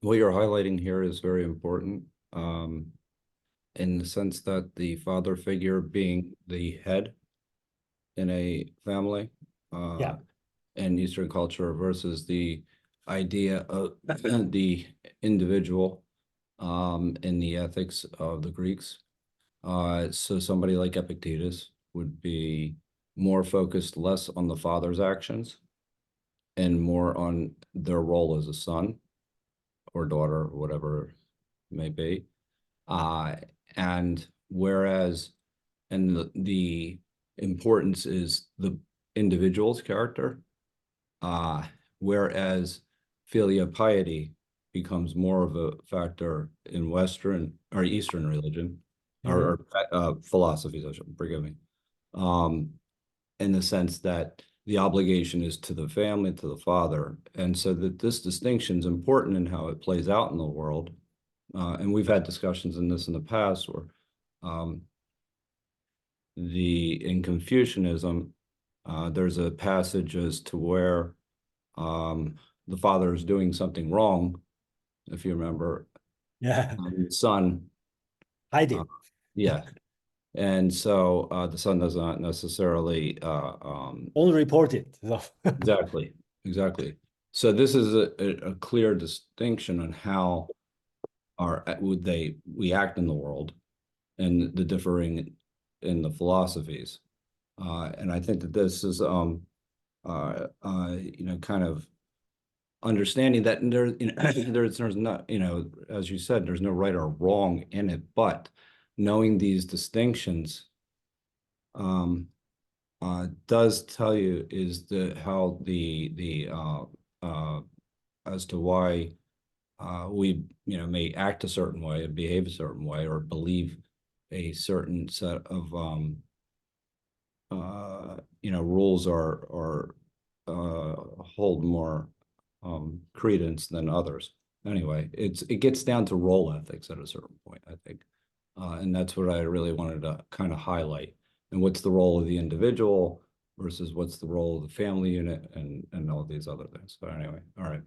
what you're highlighting here is very important, in the sense that the father figure being the head in a family. Yeah. In Eastern culture versus the idea of the individual in the ethics of the Greeks. So somebody like Epictetus would be more focused less on the father's actions and more on their role as a son or daughter, or whatever it may be. And whereas, and the importance is the individual's character, whereas filial piety becomes more of a factor in Western or Eastern religion, or philosophies, forgive me, in the sense that the obligation is to the family, to the father. And so that this distinction is important in how it plays out in the world. And we've had discussions in this in the past where in Confucianism, there's a passage as to where the father is doing something wrong, if you remember. Yeah. The son. Hiding. Yeah. And so the son does not necessarily Only report it. So. Exactly. So this is a clear distinction on how we act in the world and the differing in the philosophies. And I think that this is kind of understanding that there's not, as you said, there's no right or wrong in it, but knowing these distinctions does tell you how as to why we may act a certain way and behave a certain way or believe a certain set of rules or hold more credence than others. Anyway, it gets down to role ethics at a certain point, I think, and that's what I really wanted to kind of highlight. And what's the role of the individual versus what's the role of the family unit and all these other things. But anyway, all right.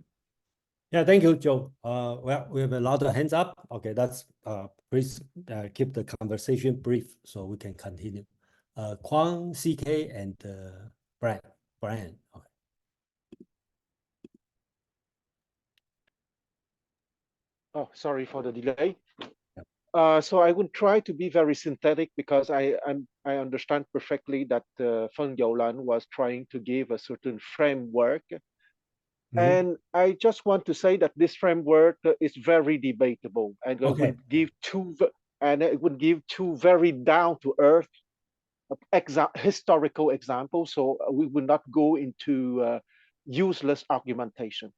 Yeah, thank you, Joe. Well, we have a lot of hands up. Okay, that's please keep the conversation brief so we can continue. Kwang, CK, and Brian. Okay. Oh, sorry for the delay. So I would try to be very synthetic because I understand perfectly that Feng Youlan was trying to give a certain framework. And I just want to say that this framework is very debatable. And I will give and it would give two very down-to-earth historical examples, so we will not go into useless argumentation.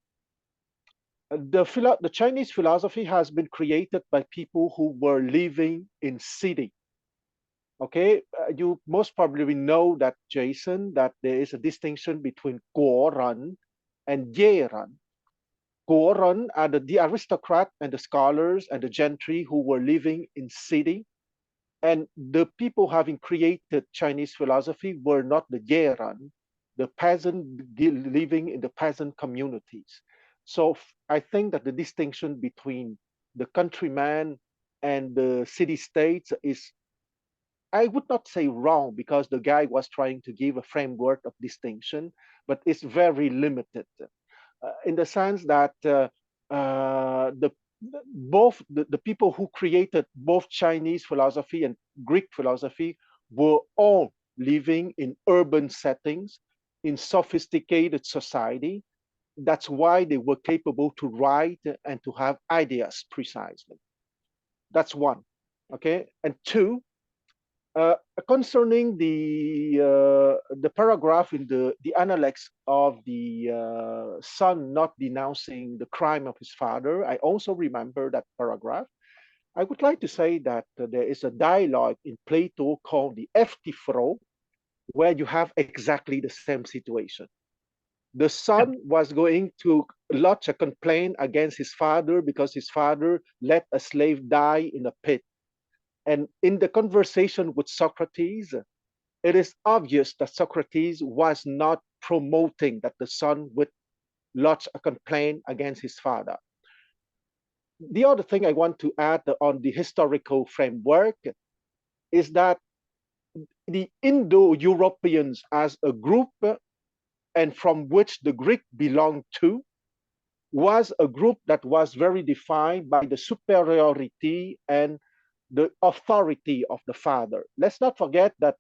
The Chinese philosophy has been created by people who were living in city. Okay, you most probably know that, Jason, that there is a distinction between Guoren and Yeran. Guoren are the aristocrat and the scholars and the gentry who were living in city, and the people having created Chinese philosophy were not the Yeran, the peasant living in the peasant communities. So I think that the distinction between the countryman and the city-states is, I would not say wrong, because the guy was trying to give a framework of distinction, but it's very limited in the sense that both the people who created both Chinese philosophy and Greek philosophy were all living in urban settings, in sophisticated society. That's why they were capable to write and to have ideas precisely. That's one. Okay, and two, concerning the paragraph in the Analects of the son not denouncing the crime of his father, I also remember that paragraph. I would like to say that there is a dialogue in Plato called the Ephthyphro, where you have exactly the same situation. The son was going to lodge a complaint against his father because his father let a slave die in a pit. And in the conversation with Socrates, it is obvious that Socrates was not promoting that the son would lodge a complaint against his father. The other thing I want to add on the historical framework is that the Indo-Europeans as a group, and from which the Greek belonged to, was a group that was very defined by the superiority and the authority of the father. Let's not forget that,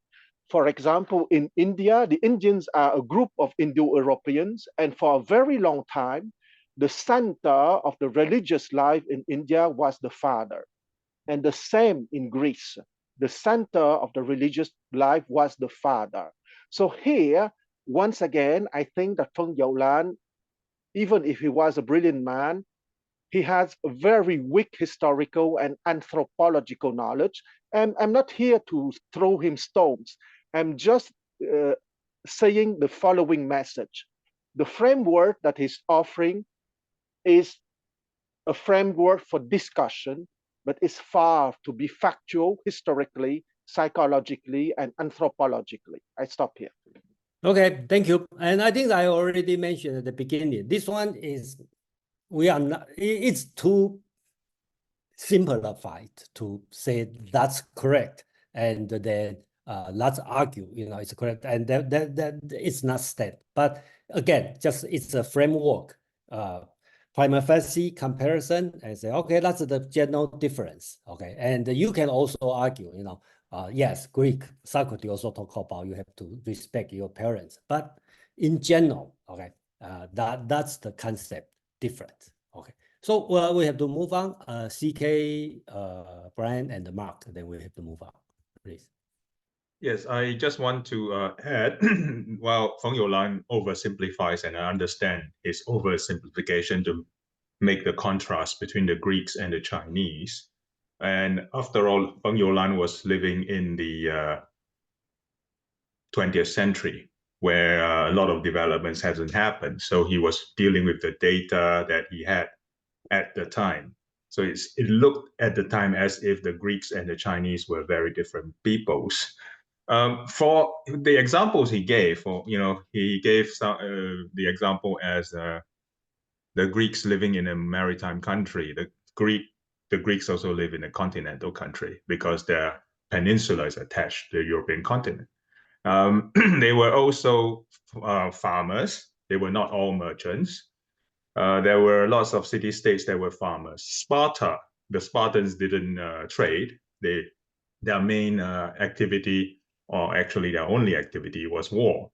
for example, in India, the Indians are a group of Indo-Europeans, and for a very long time, the center of the religious life in India was the father. And the same in Greece. The center of the religious life was the father. So here, once again, I think that Feng Youlan, even if he was a brilliant man, he has a very weak historical and anthropological knowledge. And I'm not here to throw him stones. I'm just saying the following message. The framework that he's offering is a framework for discussion, but it's far to be factual, historically, psychologically, and anthropologically. I stop here. Okay, thank you. And I think I already mentioned at the beginning, this one is, we are not, it's too simplified to say that's correct. And then let's argue, it's correct. And that it's not state. But again, just it's a framework, prima facie comparison, and say, okay, that's the general difference. Okay, and you can also argue, yes, Greek, Socrates also talk about you have to respect your parents, but in general, okay, that's the concept different. Okay, so we have to move on. CK, Brian, and Mark, then we have to move on, please. Yes, I just want to add, while Feng Youlan oversimplifies, and I understand his oversimplification to make the contrast between the Greeks and the Chinese. And after all, Feng Youlan was living in the 20th century, where a lot of developments hasn't happened. So he was dealing with the data that he had at the time. So it looked at the time as if the Greeks and the Chinese were very different peoples. For the examples he gave, he gave the example as the Greeks living in a maritime country. The Greeks also live in a continental country because their peninsula is attached to the European continent. They were also farmers. They were not all merchants. There were lots of city-states that were farmers. Sparta, the Spartans didn't trade. Their main activity, or actually their only activity, was war,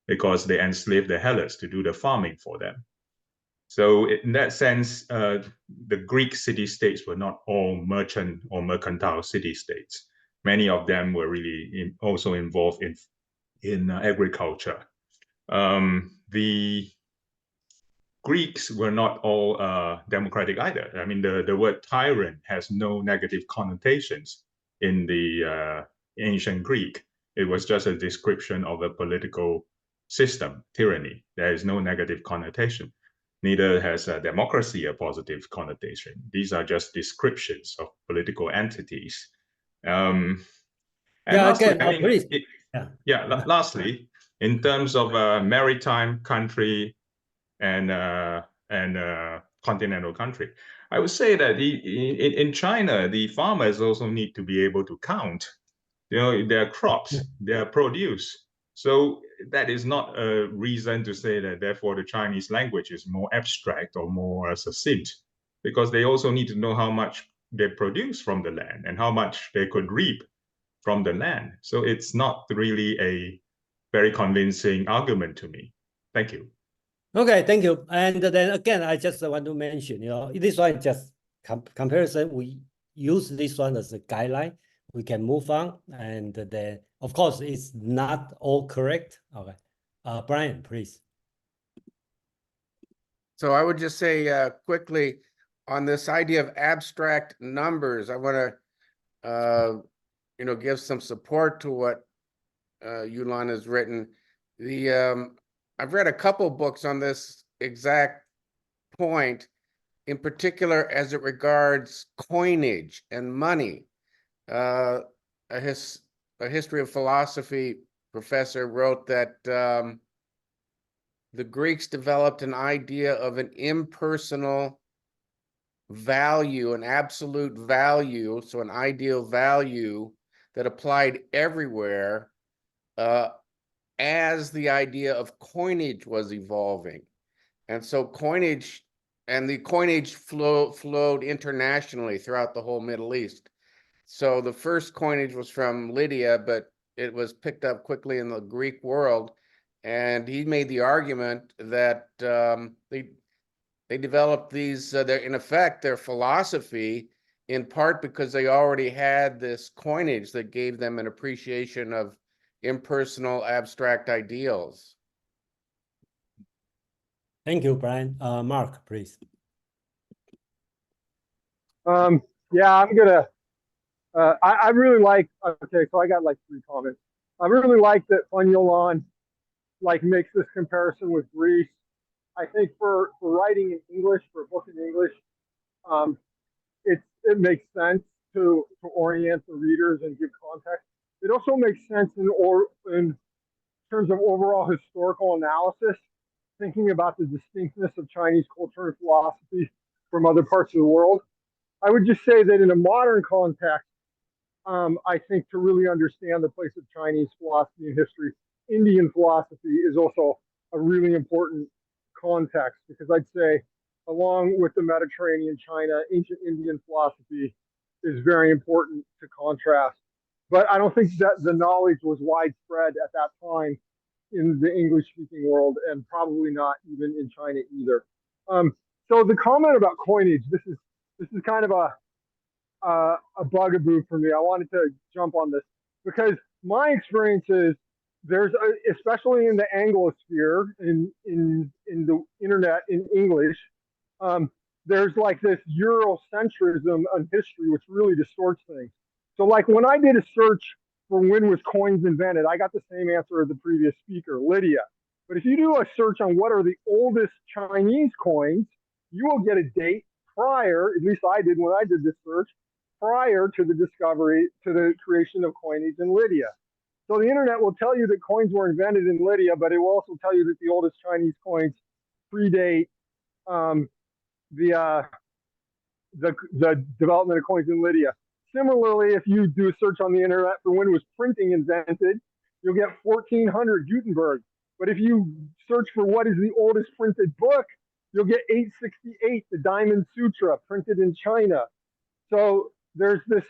because they enslaved the Helots to do the farming for them. So in that sense, the Greek city-states were not all merchant or mercantile city-states. Many of them were really also involved in agriculture. The Greeks were not all democratic either. I mean, the word tyrant has no negative connotations in the ancient Greek. It was just a description of a political system, tyranny. There is no negative connotation. Neither has democracy a positive connotation. These are just descriptions of political entities. And Yeah, lastly, again, please. Lastly, in terms of maritime country and continental country, I would say that in China, the farmers also need to be able to count, their crops, their produce. So that is not a reason to say that therefore the Chinese language is more abstract or more succinct, because they also need to know how much they produce from the land and how much they could reap from the land. So it's not really a very convincing argument to me. Thank you. Okay, thank you. And then again, I just want to mention, this one just comparison. We use this one as a guideline. We can move on, and then of course it's not all correct. Okay, Brian, please. So I would just say quickly on this idea of abstract numbers, I want to give some support to what Yulan has written. I've read a couple books on this exact point, in particular as it regards coinage and money. A history of philosophy professor wrote that the Greeks developed an idea of an impersonal value, an absolute value, so an ideal value that applied everywhere as the idea of coinage was evolving. And so coinage flowed internationally throughout the whole Middle East. So the first coinage was from Lydia, but it was picked up quickly in the Greek world. And he made the argument that they developed these, in effect, their philosophy, in part because they already had this coinage that gave them an appreciation of impersonal, abstract ideals. Thank you, Brian. Mark, please. Yeah, I'm gonna. I really like. Okay, so I got like 3 comments. I really like that Yulan makes this comparison with Greece. I think for writing in English, for a book in English, it makes sense to orient the readers and give context. It also makes sense in terms of overall historical analysis, thinking about the distinctness of Chinese culture and philosophy from other parts of the world. I would just say that in a modern context, I think to really understand the place of Chinese philosophy and history, Indian philosophy is also a really important context, because I'd say along with the Mediterranean China, ancient Indian philosophy is very important to contrast. But I don't think that the knowledge was widespread at that time in the English-speaking world, and probably not even in China either. So the comment about coinage, this is kind of a bugaboo for me. I wanted to jump on this because my experience is especially in the Anglosphere, in the internet in English, there's this Eurocentrism on history, which really distorts things. So when I did a search for when was coins invented, I got the same answer as the previous speaker, Lydia. But if you do a search on what are the oldest Chinese coins, you will get a date prior, at least I did when I did this search, prior to the creation of coinage in Lydia. So the internet will tell you that coins were invented in Lydia, but it will also tell you that the oldest Chinese coins predate the development of coins in Lydia. Similarly, if you do a search on the internet for when was printing invented, you'll get 1400 Gutenberg. But if you search for what is the oldest printed book, you'll get 868, the Diamond Sutra, printed in China. So there's this,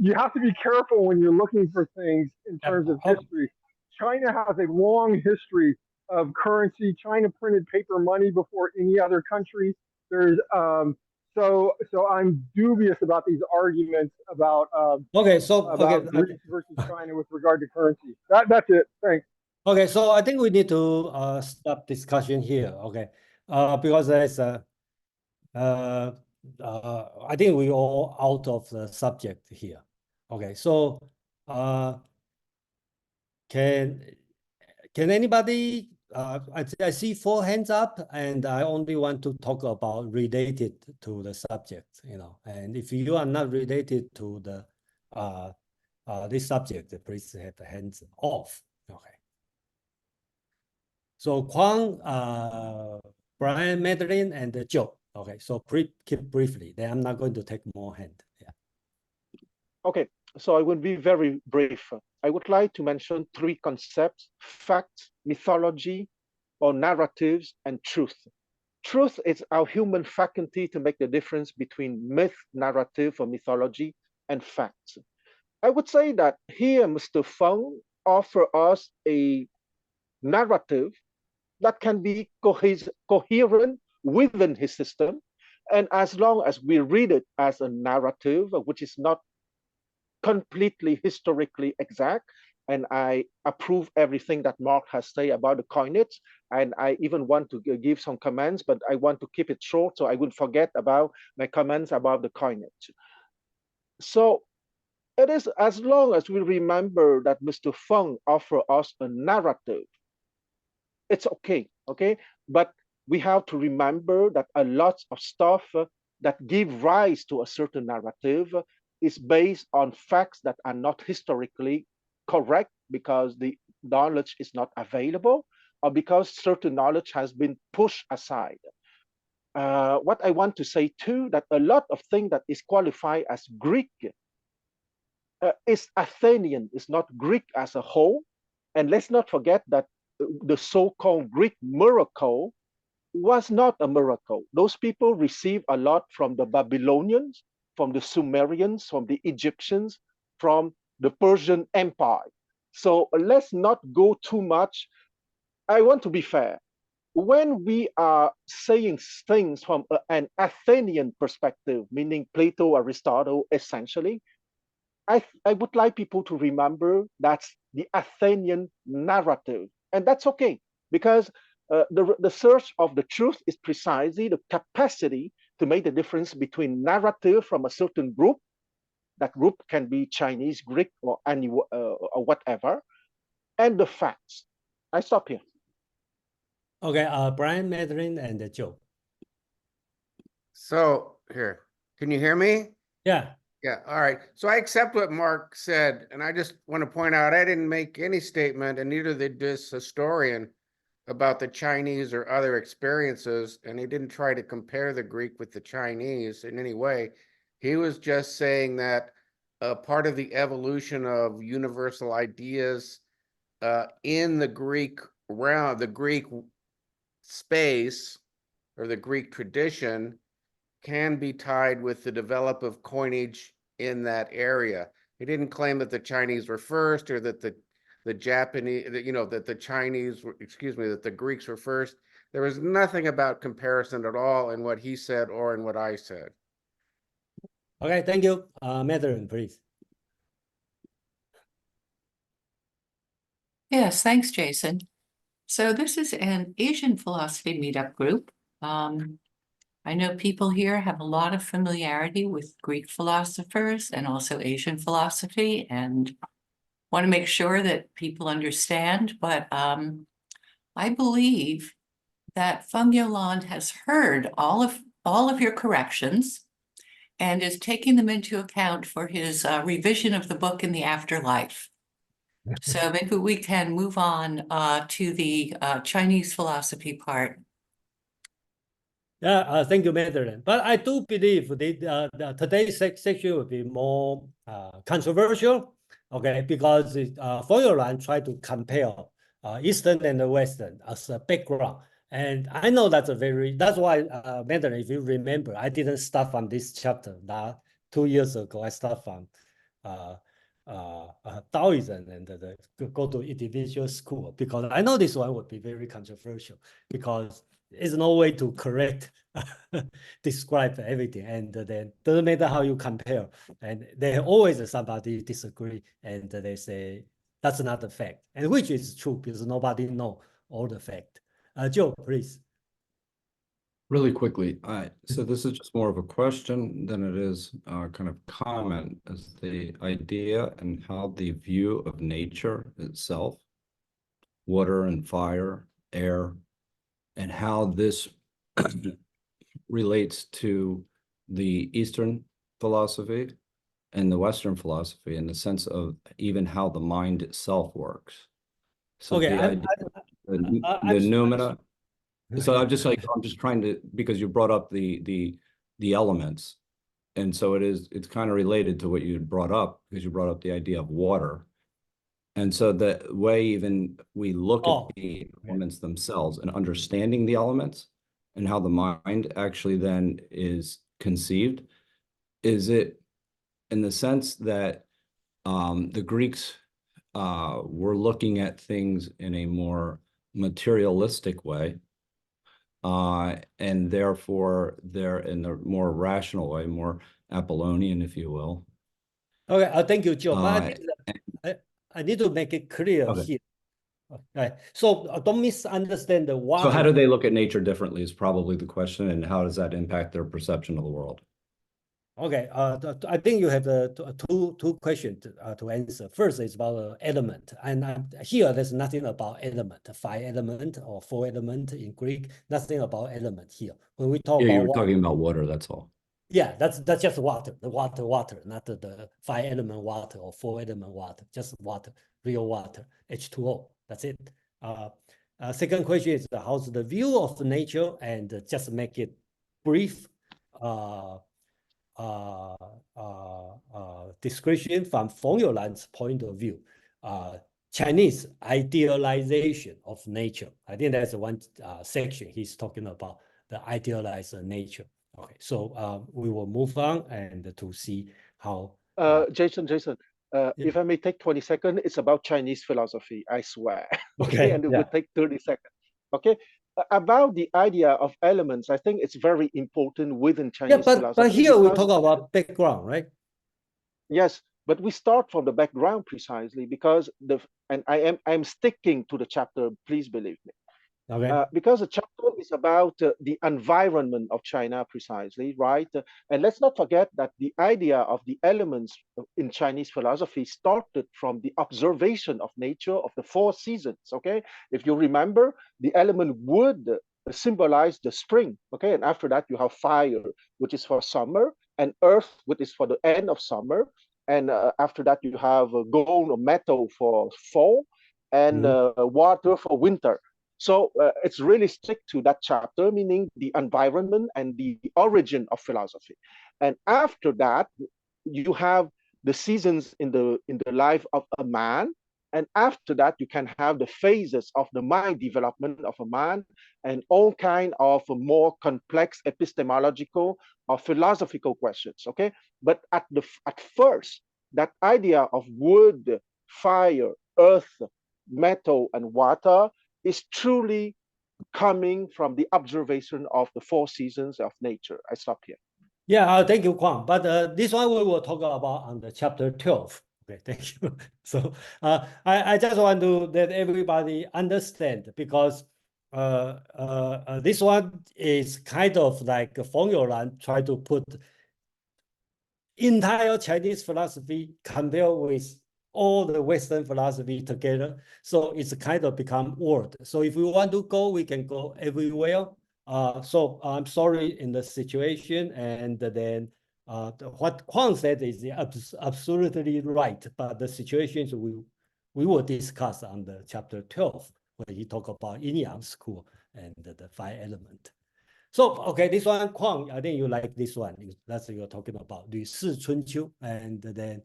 you have to be careful when you're looking for things in terms of history. China has a long history of currency. China printed paper money before any other country. There's so I'm dubious about these arguments about Okay, so about Greece versus China with regard to currency. That's it. Thanks. Okay, so I think we need to stop discussion here. Okay, because there's I think we all out of the subject here. Okay, so can anybody? I see 4 hands up, and I only want to talk about related to the subject. You know, and if you are not related to the this subject, please have the hands off. Okay. So Kwang, Brian, Madeline, and Joe. Okay, so keep briefly. Then I'm not going to take more hand. Yeah. Okay, so I will be very brief. I would like to mention 3 concepts: fact, mythology, or narratives, and truth. Truth is our human faculty to make the difference between myth, narrative, or mythology, and facts. I would say that here Mr. Feng offers us a narrative that can be coherent within his system. And as long as we read it as a narrative, which is not completely historically exact, and I approve everything that Mark has said about the coinage, and I even want to give some comments, but I want to keep it short so I wouldn't forget about my comments about the coinage. So it is as long as we remember that Mr. Feng offers us a narrative, it's okay, okay? But we have to remember that a lot of stuff that give rise to a certain narrative is based on facts that are not historically correct because the knowledge is not available or because certain knowledge has been pushed aside. What I want to say too, that a lot of things that is qualified as Greek is Athenian, is not Greek as a whole. And let's not forget that the so-called Greek miracle was not a miracle. Those people received a lot from the Babylonians, from the Sumerians, from the Egyptians, from the Persian Empire. So let's not go too much. I want to be fair. When we are saying things from an Athenian perspective, meaning Plato, Aristotle, essentially, I would like people to remember that's the Athenian narrative. And that's okay, because the search of the truth is precisely the capacity to make the difference between narrative from a certain group. That group can be Chinese, Greek, or any or whatever, and the facts. I stop here. Okay, Brian, Madeline, and Joe. So here, can you hear me? Yeah. Yeah, all right. So I accept what Mark said, and I just want to point out I didn't make any statement, and neither did this historian, about the Chinese or other experiences, and he didn't try to compare the Greek with the Chinese in any way. He was just saying that part of the evolution of universal ideas in the Greek realm, the Greek space, or the Greek tradition, can be tied with the development of coinage in that area. He didn't claim that the Chinese were first, or that the Japanese, that the Chinese, that the Greeks were first. There was nothing about comparison at all in what he said or in what I said. Okay, thank you. Madeline, please. Yes, thanks, Jason. So this is an Asian philosophy meetup group. I know people here have a lot of familiarity with Greek philosophers and also Asian philosophy, and want to make sure that people understand. But I believe that Feng Yolande has heard all of your corrections and is taking them into account for his revision of the book in the afterlife. So maybe we can move on to the Chinese philosophy part. Yeah, thank you, Madeline. But I do believe today's section will be more controversial, okay, because Feuerland tried to compare Eastern and the Western as a background. And I know that's why, Madeline, if you remember, I didn't start from this chapter. 2 years ago, I start from Taoism and go to individual school, because I know this one would be very controversial, because there's no way to correct describe everything, and then doesn't matter how you compare, and there always somebody disagree, and they say that's not the fact, and which is true because nobody know all the fact. Joe, please. Really quickly, so this is just more of a question than it is kind of comment, as the idea and how the view of nature itself, water and fire, air, and how this relates to the Eastern philosophy and the Western philosophy, in the sense of even how the mind itself works. So Okay, the idea, the noumena. So I'm just trying to, because you brought up the elements, and so it's kind of related to what you brought up, because you brought up the idea of water. And so the way even we look at the elements themselves and understanding the elements and how the mind actually then is conceived, is it in the sense that the Greeks were looking at things in a more materialistic way, and therefore they're in a more rational way, more Apollonian, if you will. Okay, thank you, Joe. I need to make it clear here. Okay, so don't misunderstand the water. So how do they look at nature differently is probably the question, and how does that impact their perception of the world? Okay, I think you have two questions to answer. First is about element, and here there's nothing about element, 5 element or 4 element in Greek. Nothing about element here. When we talk about you were talking about water, that's all. Yeah, that's just water, the water, not the 5 element water or 4 element water, just water, real water, H2O. That's it. Second question is how's the view of nature, and just make it brief. Description from Feng Youlan's point of view. Chinese idealization of nature. I think that's one section he's talking about, the idealized nature. Okay, so we will move on and to see how. Jason, if I may take 20 seconds, it's about Chinese philosophy, I swear. Okay, and it would take 30 seconds. Okay, about the idea of elements, I think it's very important within Chinese philosophy. But here we talk about background, right? Yes, but we start from the background precisely because I'm sticking to the chapter, please believe me. Okay. Because the chapter is about the environment of China precisely, right? And let's not forget that the idea of the elements in Chinese philosophy started from the observation of nature of the 4 seasons, okay? If you remember, the element wood symbolize the spring, okay? And after that, you have fire, which is for summer, and earth, which is for the end of summer. And after that, you have gold or metal for fall, and water for winter. So it's really strict to that chapter, meaning the environment and the origin of philosophy. And after that, you have the seasons in the life of a man. And after that, you can have the phases of the mind development of a man and all kind of more complex epistemological or philosophical questions. Okay, but at first, that idea of wood, fire, earth, metal, and water is truly coming from the observation of the 4 seasons of nature. I stop here. Yeah, thank you, Kwang. But this one we will talk about on the chapter 12. Okay, thank you. So I just want to let everybody understand, because this one is kind of like Feng Youlan try to put entire Chinese philosophy compared with all the Western philosophy together. So it's kind of become world. So if we want to go, we can go everywhere. So I'm sorry in the situation, and then what Kwang said is absolutely right. But the situations we will discuss on the chapter 12, where he talk about Yin-Yang school and the 5 element. So, okay, this one, Kwang, I think you like this one. That's what you're talking about, 吕氏春秋. And then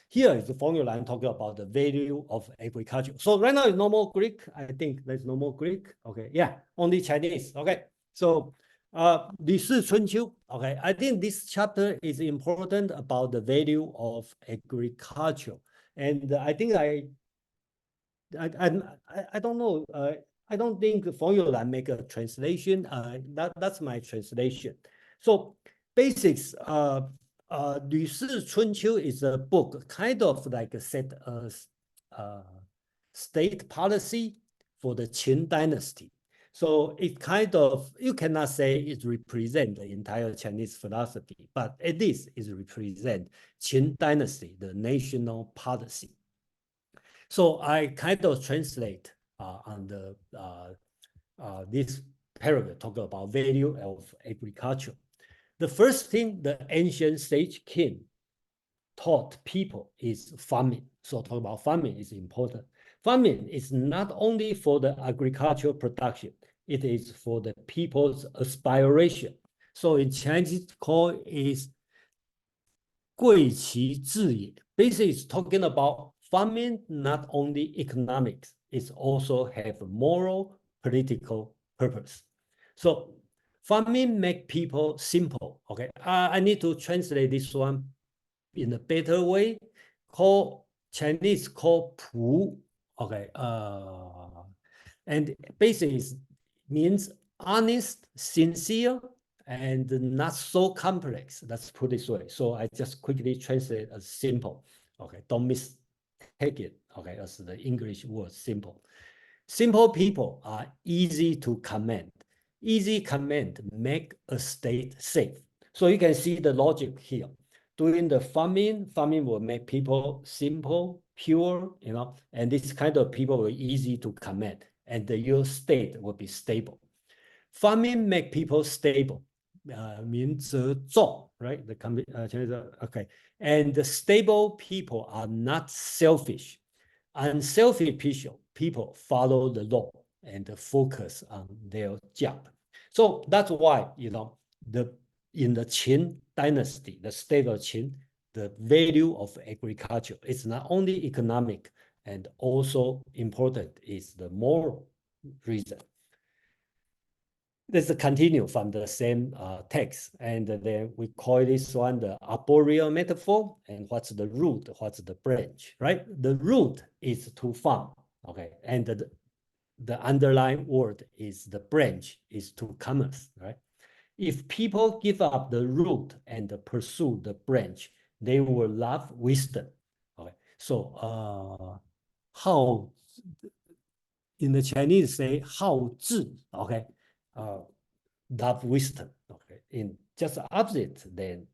here is the formula I'm talking about the value of agriculture. So right now it's no more Greek. I think there's no more Greek. Okay, yeah, only Chinese. Okay, so 李氏春秋. Okay, I think this chapter is important about the value of agriculture, and I think I don't know. I don't think Feng Youlan make a translation. That's my translation. So basics. 吕氏春秋 is a book, kind of like a set state policy for the Qin dynasty. So it kind of, you cannot say it represents the entire Chinese philosophy, but at least it represents Qin dynasty, the national policy. So I kind of translate on the this paragraph talk about value of agriculture. The first thing the ancient sage king taught people is farming. So talk about farming is important. Farming is not only for the agricultural production, it is for the people's aspiration. So in Chinese call is 贵其志也. Basically, it's talking about farming, not only economics, it also have a moral, political purpose. So farming make people simple. Okay, I need to translate this one in a better way. Call Chinese call 朴. Okay, and basically means honest, sincere, and not so complex. Let's put it this way. So I just quickly translate as simple. Okay, don't mistake it. Okay, as the English word simple. Simple people are easy to command. Easy command make a state safe. So you can see the logic here. Doing the farming will make people simple, pure, and this kind of people will easy to command, and your state will be stable. Farming make people stable. 民则众, right? The Chinese, okay. And the stable people are not selfish. Unselfish people follow the law and focus on their job. So that's why, in the Qin dynasty, the state of Qin, the value of agriculture is not only economic and also important is the moral reason. Let's continue from the same text, and then we call this one the arboreal metaphor. And what's the root? What's the branch? Right? The root is to farm. Okay, and the underlying word is the branch is to commerce. Right? If people give up the root and pursue the branch, they will love wisdom. Okay, so how in the Chinese say 好智. Okay. Love wisdom. Okay, in just opposite than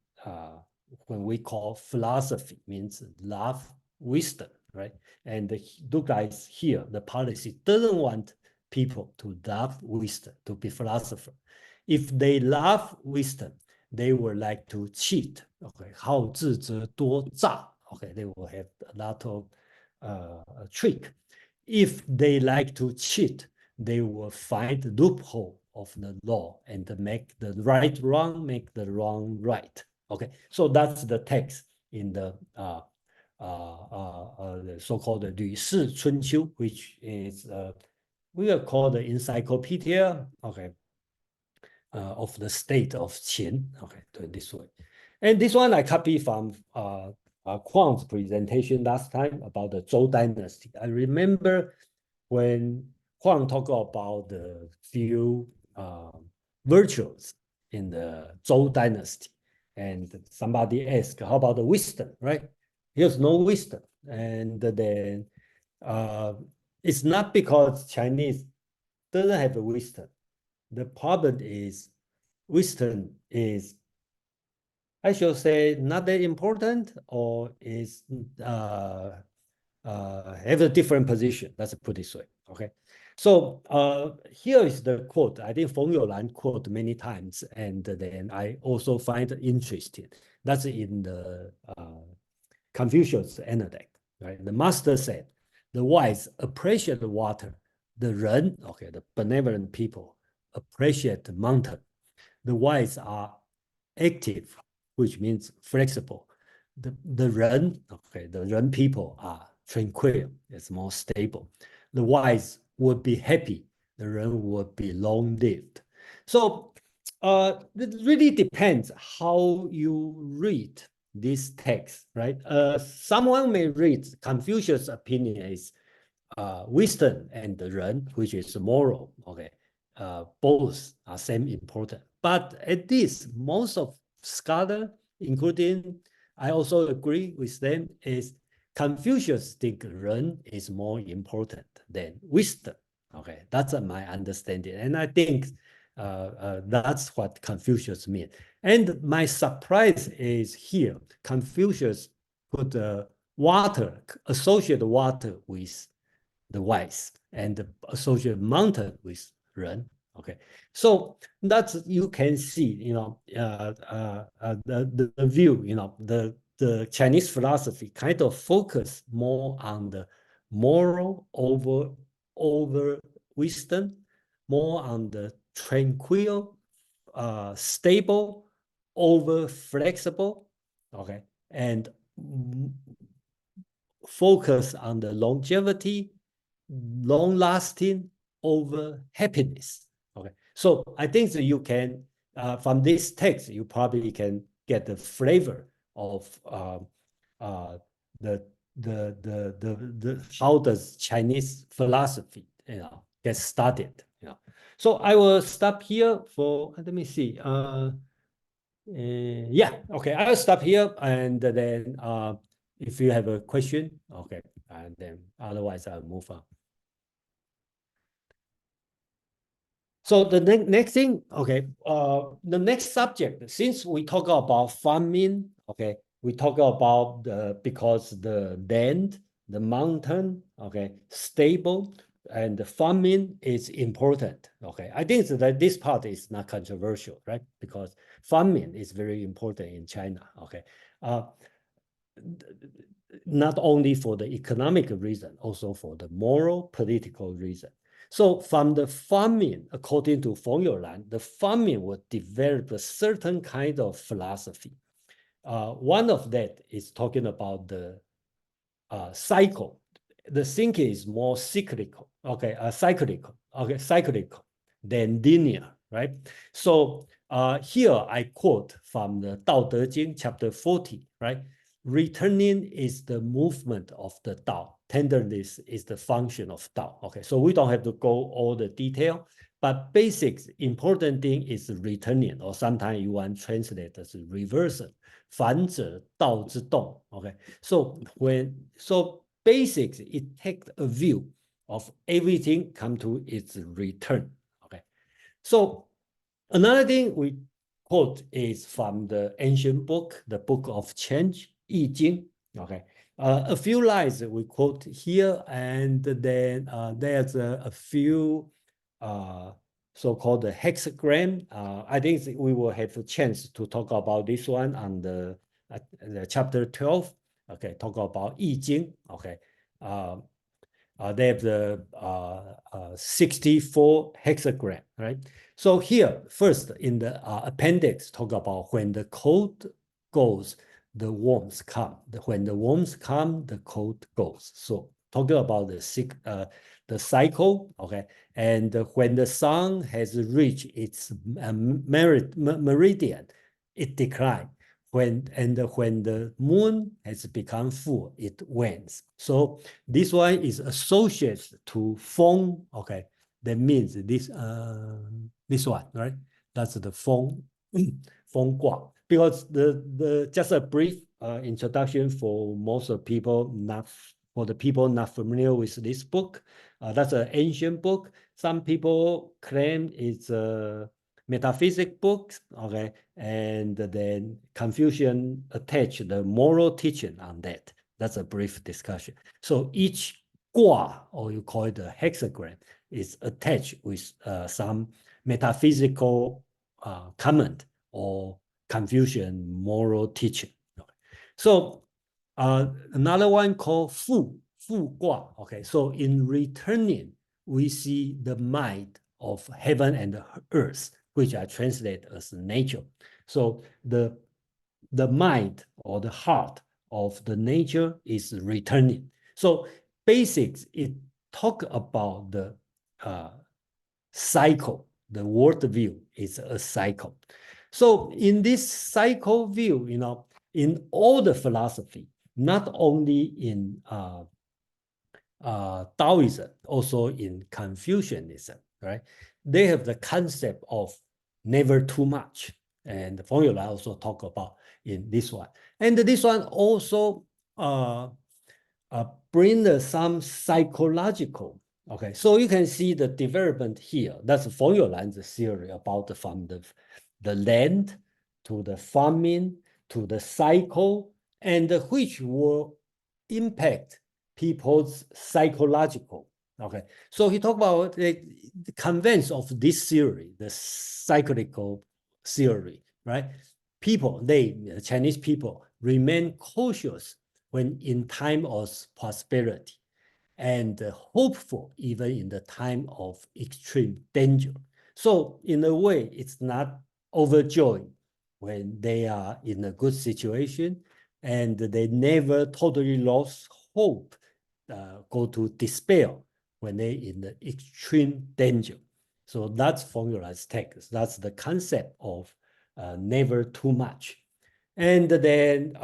when we call philosophy means love wisdom, right? And look guys here, the policy doesn't want people to love wisdom, to be philosopher. If they love wisdom, they would like to cheat. Okay, 好智则多诈. Okay, they will have a lot of trick. If they like to cheat, they will find the loophole of the law and make the right wrong, make the wrong right. Okay, so that's the text in the so-called 吕氏春秋, which is we will call the encyclopedia. Okay, of the state of Qin. Okay, this way. And this one I copy from Kwang's presentation last time about the Zhou dynasty. I remember when Kwang talked about the few virtues in the Zhou dynasty, and somebody asked, how about the wisdom, right? Here's no wisdom. And then it's not because Chinese doesn't have a wisdom. The problem is wisdom is, I should say, not that important, or is have a different position. Let's put it this way. Okay. So here is the quote. I think Feng Youlan quote many times, and then I also find it interesting. That's in the Confucius Analect. Right? The master said, "The wise appreciate the water. The Ren, okay, the benevolent people, appreciate the mountain. The wise are active, which means flexible. The Ren, okay, the Ren people are tranquil. It's more stable. The wise would be happy. The Ren would be long-lived." So It really depends how you read this text, right? Someone may read Confucius' opinion is wisdom and the ren, which is moral. Okay, both are same important. But at least most of scholars, including I also agree with them, is Confucius think ren is more important than wisdom. Okay, that's my understanding, and I think that's what Confucius means. And my surprise is here, Confucius put water, associate water with the wise and associate mountain with ren. Okay, so that's you can see, you know, the view, you know, the Chinese philosophy kind of focus more on the moral over wisdom, more on the tranquil, stable over flexible. Okay, and focus on the longevity, long-lasting over happiness. Okay, so I think that you can, from this text, you probably can get the flavor of the how does Chinese philosophy, you know, get started. You know, so I will stop here for. Let me see. Yeah, okay, I'll stop here, and then if you have a question, okay, and then otherwise I'll move on. So the next thing, okay, the next subject, since we talk about farming, okay, we talk about because the land, the mountain, okay, stable, and the farming is important, okay. I think that this part is not controversial, right? Because farming is very important in China, okay. Not only for the economic reason, also for the moral, political reason. So from the farming, according to Feng Youlan, the farming will develop a certain kind of philosophy. One of that is talking about the cycle. The thinking is more cyclical, okay, cyclical than linear, right? So here I quote from the Tao Te Ching, chapter 40, right? Returning is the movement of the Tao. Tenderness is the function of Tao. Okay, so we don't have to go all the detail, but basics, important thing is returning, or sometimes you want to translate as reversal. 反者道之动. Okay, so basics, it takes a view of everything come to its return. Okay, so another thing we quote is from the ancient book, the Book of Change, Yi Jing. Okay, a few lines we quote here, and then there's a few so-called the hexagram. I think we will have a chance to talk about this one on the chapter 12. Okay, talk about Yi Jing. Okay, they have the 64 hexagram, right? So here, first in the appendix, talk about when the cold goes, the worms come. When the worms come, the cold goes. So talking about the cycle, okay? And when the sun has reached its meridian, it declines. When the moon has become full, it wanes. So this one is associated to Feng. Okay, that means this one, right? That's the Feng Gua. Because the just a brief introduction for most of people not familiar with this book. That's an ancient book. Some people claim it's a metaphysics books, okay, and then Confucian attached the moral teaching on that. That's a brief discussion. So each gua, or you call it a hexagram, is attached with some metaphysical comment or Confucian moral teaching. Okay. So another one called Fu Gua. Okay, so in returning, we see the mind of heaven and earth, which I translate as nature. So the mind or the heart of the nature is returning. So basics, it talk about the cycle the world view is a cycle. So in this cycle view, in all the philosophy, not only in Taoism, also in Confucianism, right? They have the concept of never too much. And Feng Youlan also talk about in this one. And this one also bring some psychological. Okay, so you can see the development here. That's Feng Youlan's theory about from the land to the farming to the cycle, and which will impact people's psychological. Okay, so he talked about the convents of this theory, the cyclical theory, right? People, Chinese people, remain cautious when in time of prosperity, and hopeful even in the time of extreme danger. So in a way, it's not overjoyed when they are in a good situation, and they never totally lost hope, go to despair when they're in the extreme danger. So that's Feng Youlan's text. That's the concept of never too much. And then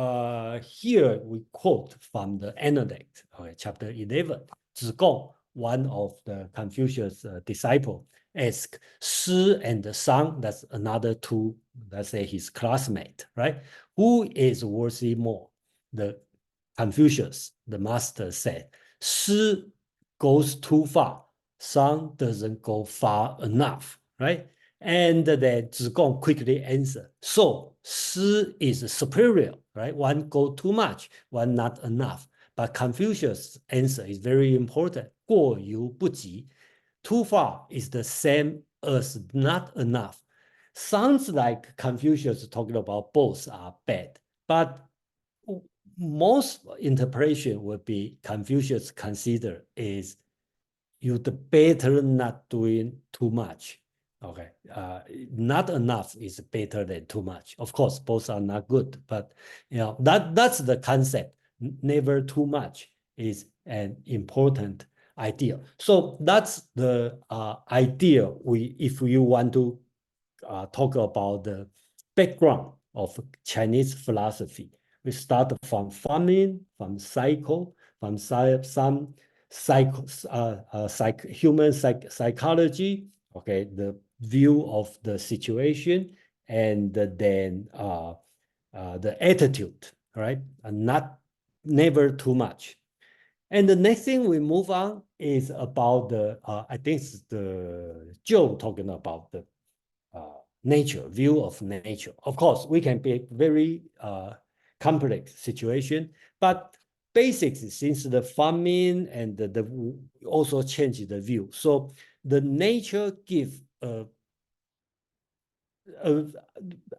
here we quote from the Analect, okay, chapter 11. Zhigong, one of the Confucius disciple, asked Shi and Sang, that's another two, let's say his classmate, right? Who is worthy more? The Confucius, the master, said, Shi goes too far, Sang doesn't go far enough, right? And then Zhigong quickly answered, so Shi is superior, right? One go too much, one not enough. But Confucius' answer is very important. 过犹不及. Too far is the same as not enough. Sounds like Confucius talking about both are bad, but most interpretation would be Confucius consider is you'd better not doing too much. Okay, not enough is better than too much. Of course, both are not good, but that's the concept. Never too much is an important idea. So that's the idea. If you want to talk about the background of Chinese philosophy, we start from farming, from cycle, from some human psychology. Okay, the view of the situation, and then the attitude, right? And never too much. And the next thing we move on is about the, I think it's the Joe talking about the nature, view of nature. Of course, we can be very complex situation, but basics, since the farming and the also change the view. So the nature give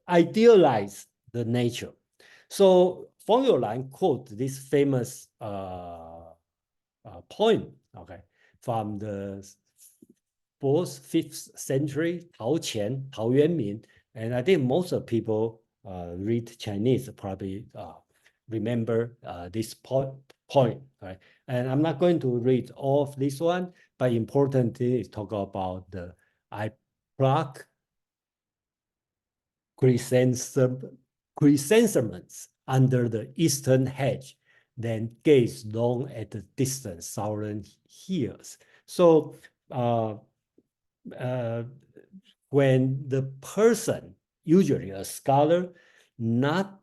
idealize the nature. So Feng Youlan quote this famous poem, okay, from the 4th, 5th century, Tao Qian, Tao Yuanmin, and I think most of people read Chinese probably remember this point, right? And I'm not going to read all of this one, but important thing is talk about the I pluck chrysanthemums under the eastern hedge, then gaze long at the distant southern hills. So when the person, usually a scholar, not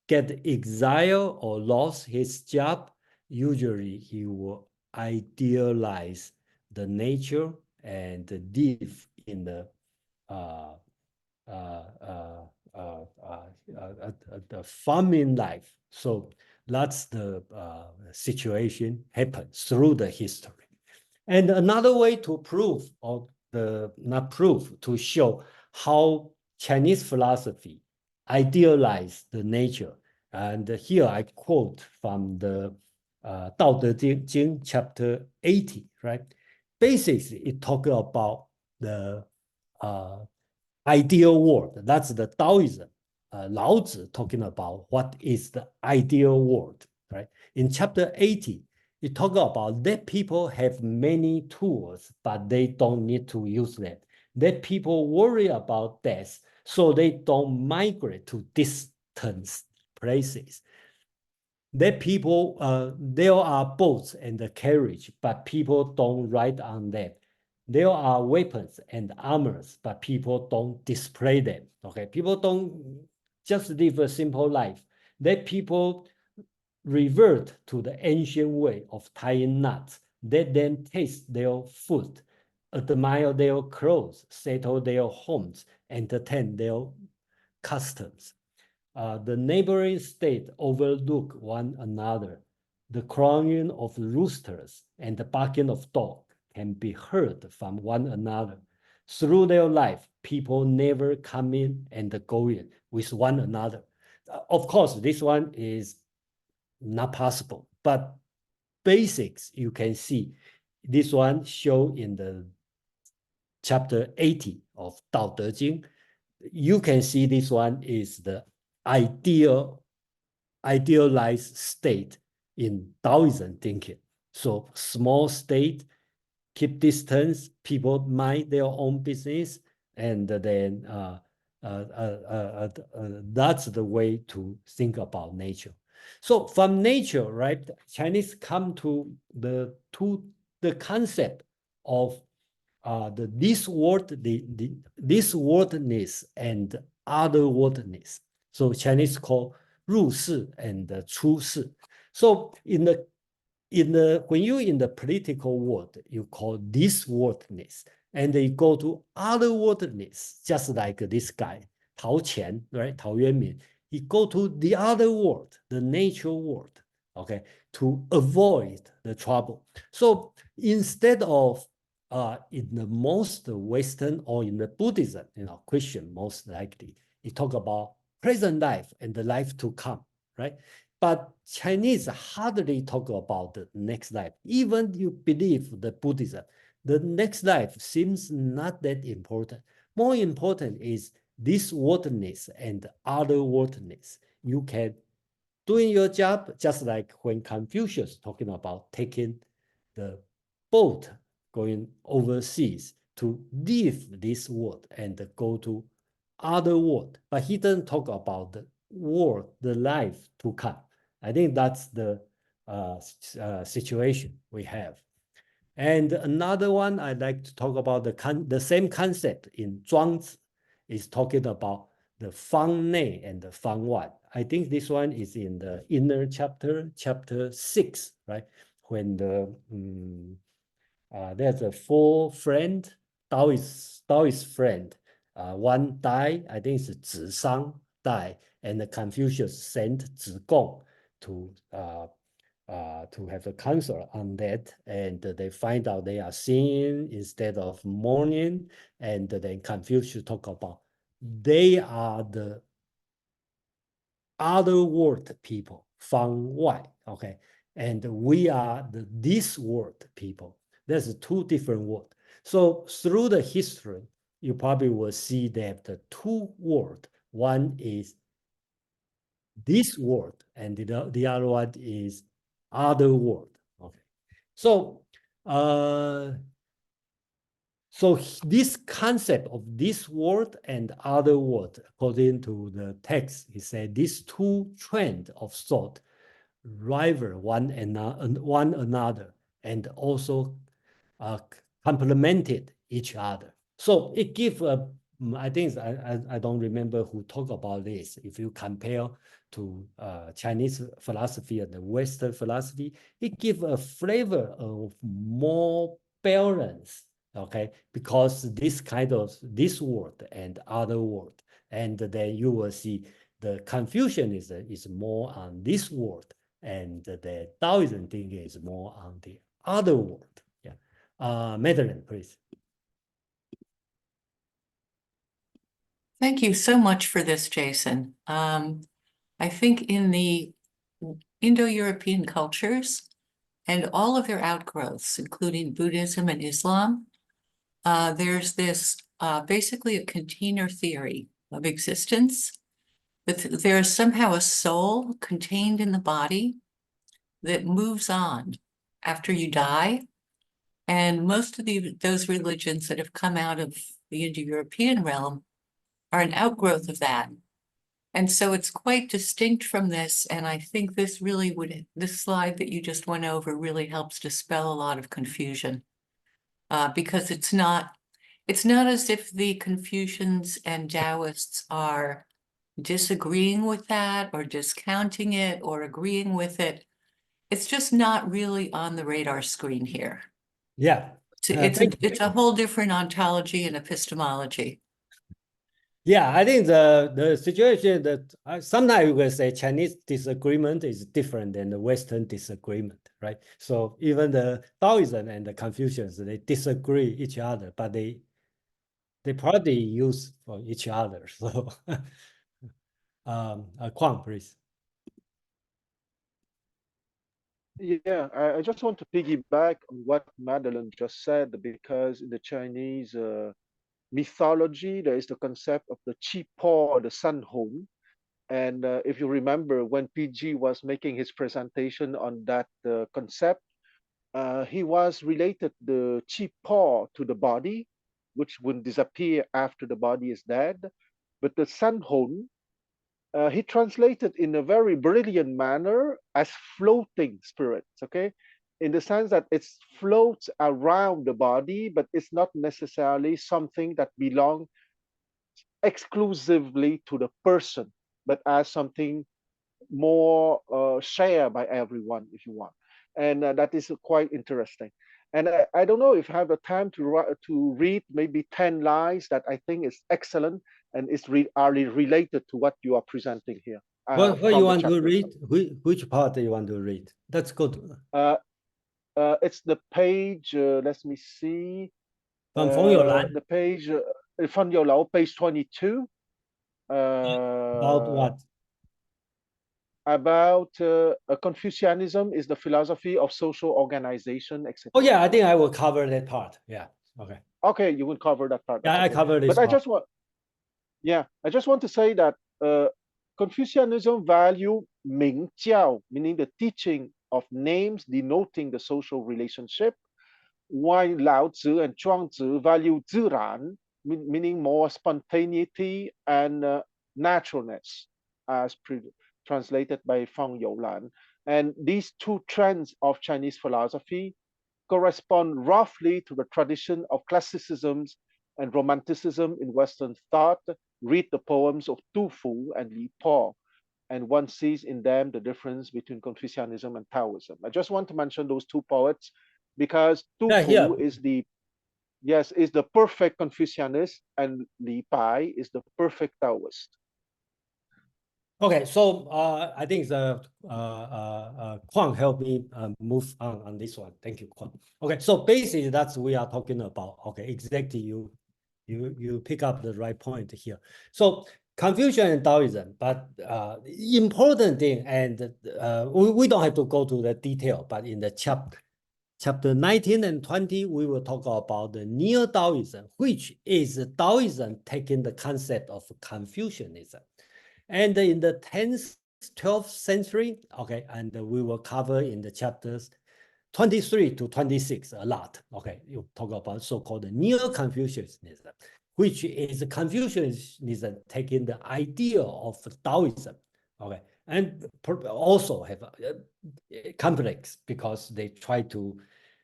get exiled or lost his job, usually he will idealize the nature and live in the farming life. So that's the situation happens through the history. And another way to prove, or not prove, to show how Chinese philosophy idealize the nature. And here I quote from the Dao De Jing chapter 80, right? Basically, it talks about the ideal world. That's the Taoism. Lao Tzu talking about what is the ideal world, right? In chapter 80, it talks about that people have many tools, but they don't need to use them. that people worry about death, so they don't migrate to distant places. That people, there are boats and the carriage, but people don't ride on them. There are weapons and armors, but people don't display them. Okay, people don't just live a simple life. That people revert to the ancient way of tying knots. They then taste their food, admire their clothes, settle their homes, entertain their customs. The neighboring state overlook one another. The crowing of roosters and the barking of dogs can be heard from one another. Through their life, people never come in and go in with one another. Of course, this one is not possible, but basics you can see. This one show in the chapter 80 of Tao Te Ching. You can see this one is the idealized state in Taoism thinking. So small state, keep distance, people mind their own business, and then that's the way to think about nature. So from nature, right, Chinese come to the concept of this worldness and otherworldness. So Chinese call 入世 and 出世. So when you in the political world, you call this worldness, and you go to otherworldness, just like this guy, Tao Qian, right? Tao Yuanmin. He go to the other world, the nature world, okay, to avoid the trouble. So instead of in the most Western or in the Buddhism, Christian most likely, he talk about present life and the life to come, right? But Chinese hardly talk about the next life. Even you believe the Buddhism, the next life seems not that important. More important is this worldness and otherworldness. You can doing your job, just like when Confucius talking about taking the boat going overseas to leave this world and go to other world. But he doesn't talk about the world, the life to come. I think that's the situation we have. And another one I'd like to talk about the same concept in Zhuangzi is talking about the Fang Nei and the Fang Wan. I think this one is in the inner chapter 6, right? When there's a 4 friend, Taoist friend. One died, I think it's Zishang died, and the Confucius sent Zigong to have a counsel on that, and they find out they are singing instead of mourning, and then Confucius talk about they are the other world people, Fang Wai, okay, and we are this world people. There's 2 different worlds. So through the history, you probably will see that the 2 worlds. One is this world, and the other one is other world. Okay, so so this concept of this world and other world, according to the text, he said these 2 trends of thought rival one another and also complemented each other. So it gives I think I don't remember who talked about this. If you compare to Chinese philosophy and the Western philosophy, it gives a flavor of more balance, okay? Because this kind of this world and other world, and then you will see the Confucianism is more on this world, and the Taoism thinking is more on the other world. Yeah, Madeline, please. Thank you so much for this, Jason. I think in the Indo-European cultures and all of their outgrowths, including Buddhism and Islam, there's this basically a container theory of existence. There's somehow a soul contained in the body that moves on after you die. And most of those religions that have come out of the Indo-European realm, are an outgrowth of that. And so it's quite distinct from this. And I think this really would, this slide that you just went over really helps dispel a lot of confusion. Because it's not as if the Confucians and Taoists are disagreeing with that or discounting it or agreeing with it. It's just not really on the radar screen here. Yeah. It's a whole different ontology and epistemology. Yeah, I think the situation that sometimes we will say Chinese disagreement is different than the Western disagreement, right? So even the Taoism and the Confucians, they disagree each other, but they probably use for each other. So, Kwang, please. Yeah, I just want to piggyback on what Madeline just said, because in the Chinese mythology, there is the concept of the Qi Po, the Sun Hong. And if you remember, when PG was making his presentation on that concept, he was related the Qi Po to the body, which will disappear after the body is dead. But the Sun Hong, he translated in a very brilliant manner as floating spirits, okay? In the sense that it floats around the body, but it's not necessarily something that belongs exclusively to the person, but as something more shared by everyone, if you want. And that is quite interesting. And I don't know if I have the time to read maybe 10 lines that I think is excellent and is related to what you are presenting here. What you want to read? Which part do you want to read? That's good. It's the page, let me see. From Feng Youlan. The page, Feng Youlan, page 22. About what? About Confucianism is the philosophy of social organization, etc. Oh yeah, I think I will cover that part. Yeah. Okay. Okay, you will cover that part. Yeah, I cover this. But I just want to say that Confucianism value Mingjiao, meaning the teaching of names denoting the social relationship, while Lao Tzu and Chuang-Tzu value Ziran, meaning more spontaneity and naturalness, as translated by Feng Youlan. And these two trends of Chinese philosophy correspond roughly to the tradition of classicisms and romanticism in Western thought. Read the poems of Tu Fu and Li Po, and one sees in them the difference between Confucianism and Taoism. I just want to mention those two poets because Tu Fu is the perfect Confucianist, and Li Pai is the perfect Taoist. Okay, so I think the Kwang helped me move on this one. Thank you, Kwang. Okay, so basically that's we are talking about. Okay, exactly. You pick up the right point here. So Confucian and Taoism, but important thing, and we don't have to go to the detail, but in the chapter 19 and 20, we will talk about the Neo-Taoism, which is Taoism taking the concept of Confucianism. And in the 10th, 12th century, okay, and we will cover in the chapters 23 to 26 a lot. Okay, you talk about so-called Neo-Confucianism, which is Confucianism taking the idea of Taoism. Okay, and also have conflicts because they try to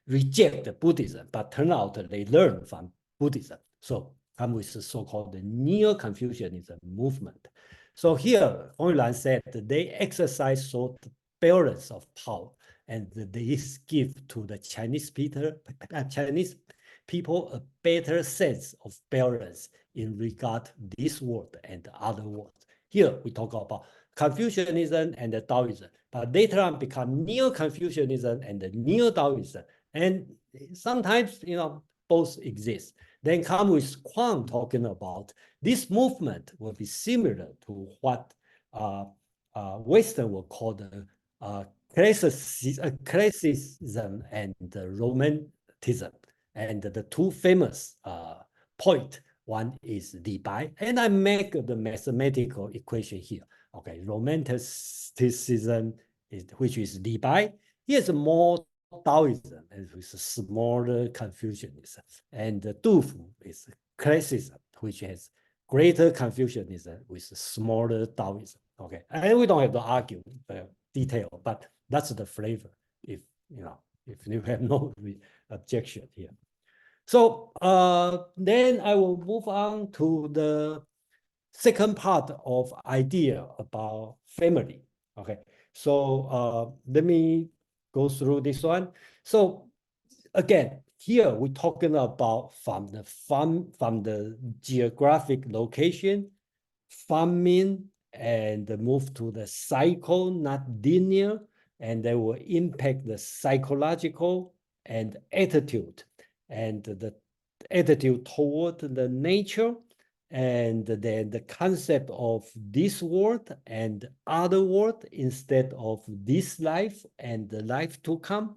reject Buddhism, but turn out they learn from Buddhism. So come with the so-called Neo-Confucianism movement. So here, Feng Youlan said that they exercise sort of balance of power, and this give to the Chinese people a better sense of balance in regard this world and the other world. Here we talk about Confucianism and the Taoism, but later on become Neo-Confucianism and the Neo-Taoism, and sometimes both exist. Then come with Kwang talking about this movement will be similar to what Western will call the classicism and the romanticism. And the two famous point, one is Li Bai, and I make the mathematical equation here. Okay, romanticism, which is Li Bai, he is more Taoism and with a smaller Confucianism, and the Du Fu is classicism, which has greater Confucianism with smaller Taoism. Okay, and we don't have to argue the detail, but that's the flavor. If you have no objection here. So then I will move on to the second part of idea about family. Okay, so let me go through this one. So again, here we're talking about from the geographic location, farming, and move to the cycle, not linear, and they will impact the psychological and attitude, and the attitude toward the nature, and then the concept of this world and other world instead of this life and the life to come,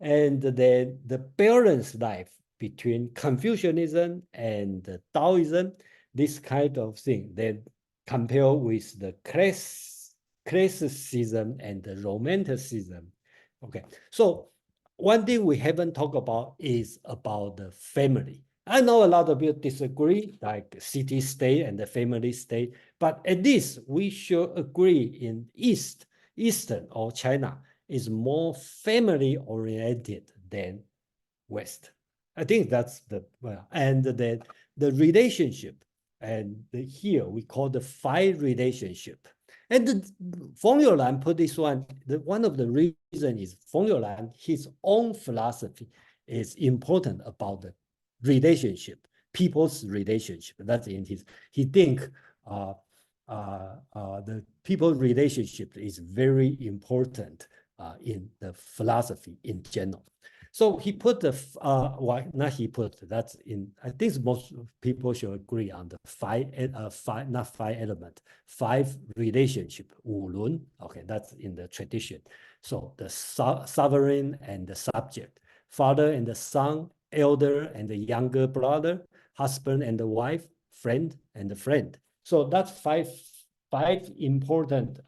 and then the balanced life between Confucianism and Taoism, this kind of thing, then compare with the classicism and the romanticism. Okay, so one thing we haven't talked about is about the family. I know a lot of people disagree, like city-state and the family state, but at least we should agree in Eastern or China is more family-oriented than West. I think that's and the relationship, and here we call the five relationship. And Feng Youlan put this one, one of the reasons is Feng Youlan, his own philosophy is important about the relationship, people's relationship. That's in his, he think the people relationship is very important in the philosophy in general. So he put the, not he put, that's in, I think most people should agree on the five relationship, 五伦, okay, that's in the tradition. So the sovereign and the subject, father and the son, elder and the younger brother, husband and the wife, friend and the friend. So that's five important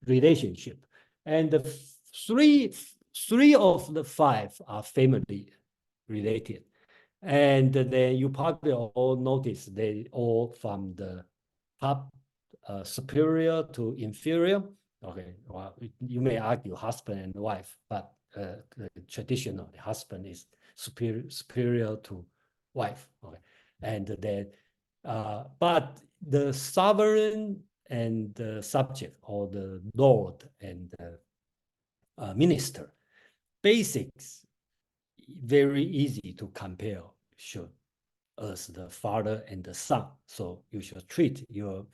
relationship. And the three of the five are family related. And then you probably all notice they all from the top superior to inferior. Okay, well, you may argue husband and wife, but traditionally husband is superior to wife. Okay, and then but the sovereign and the subject, or the lord and the minister, basics very easy to compare, should as the father and the son. So you should treat your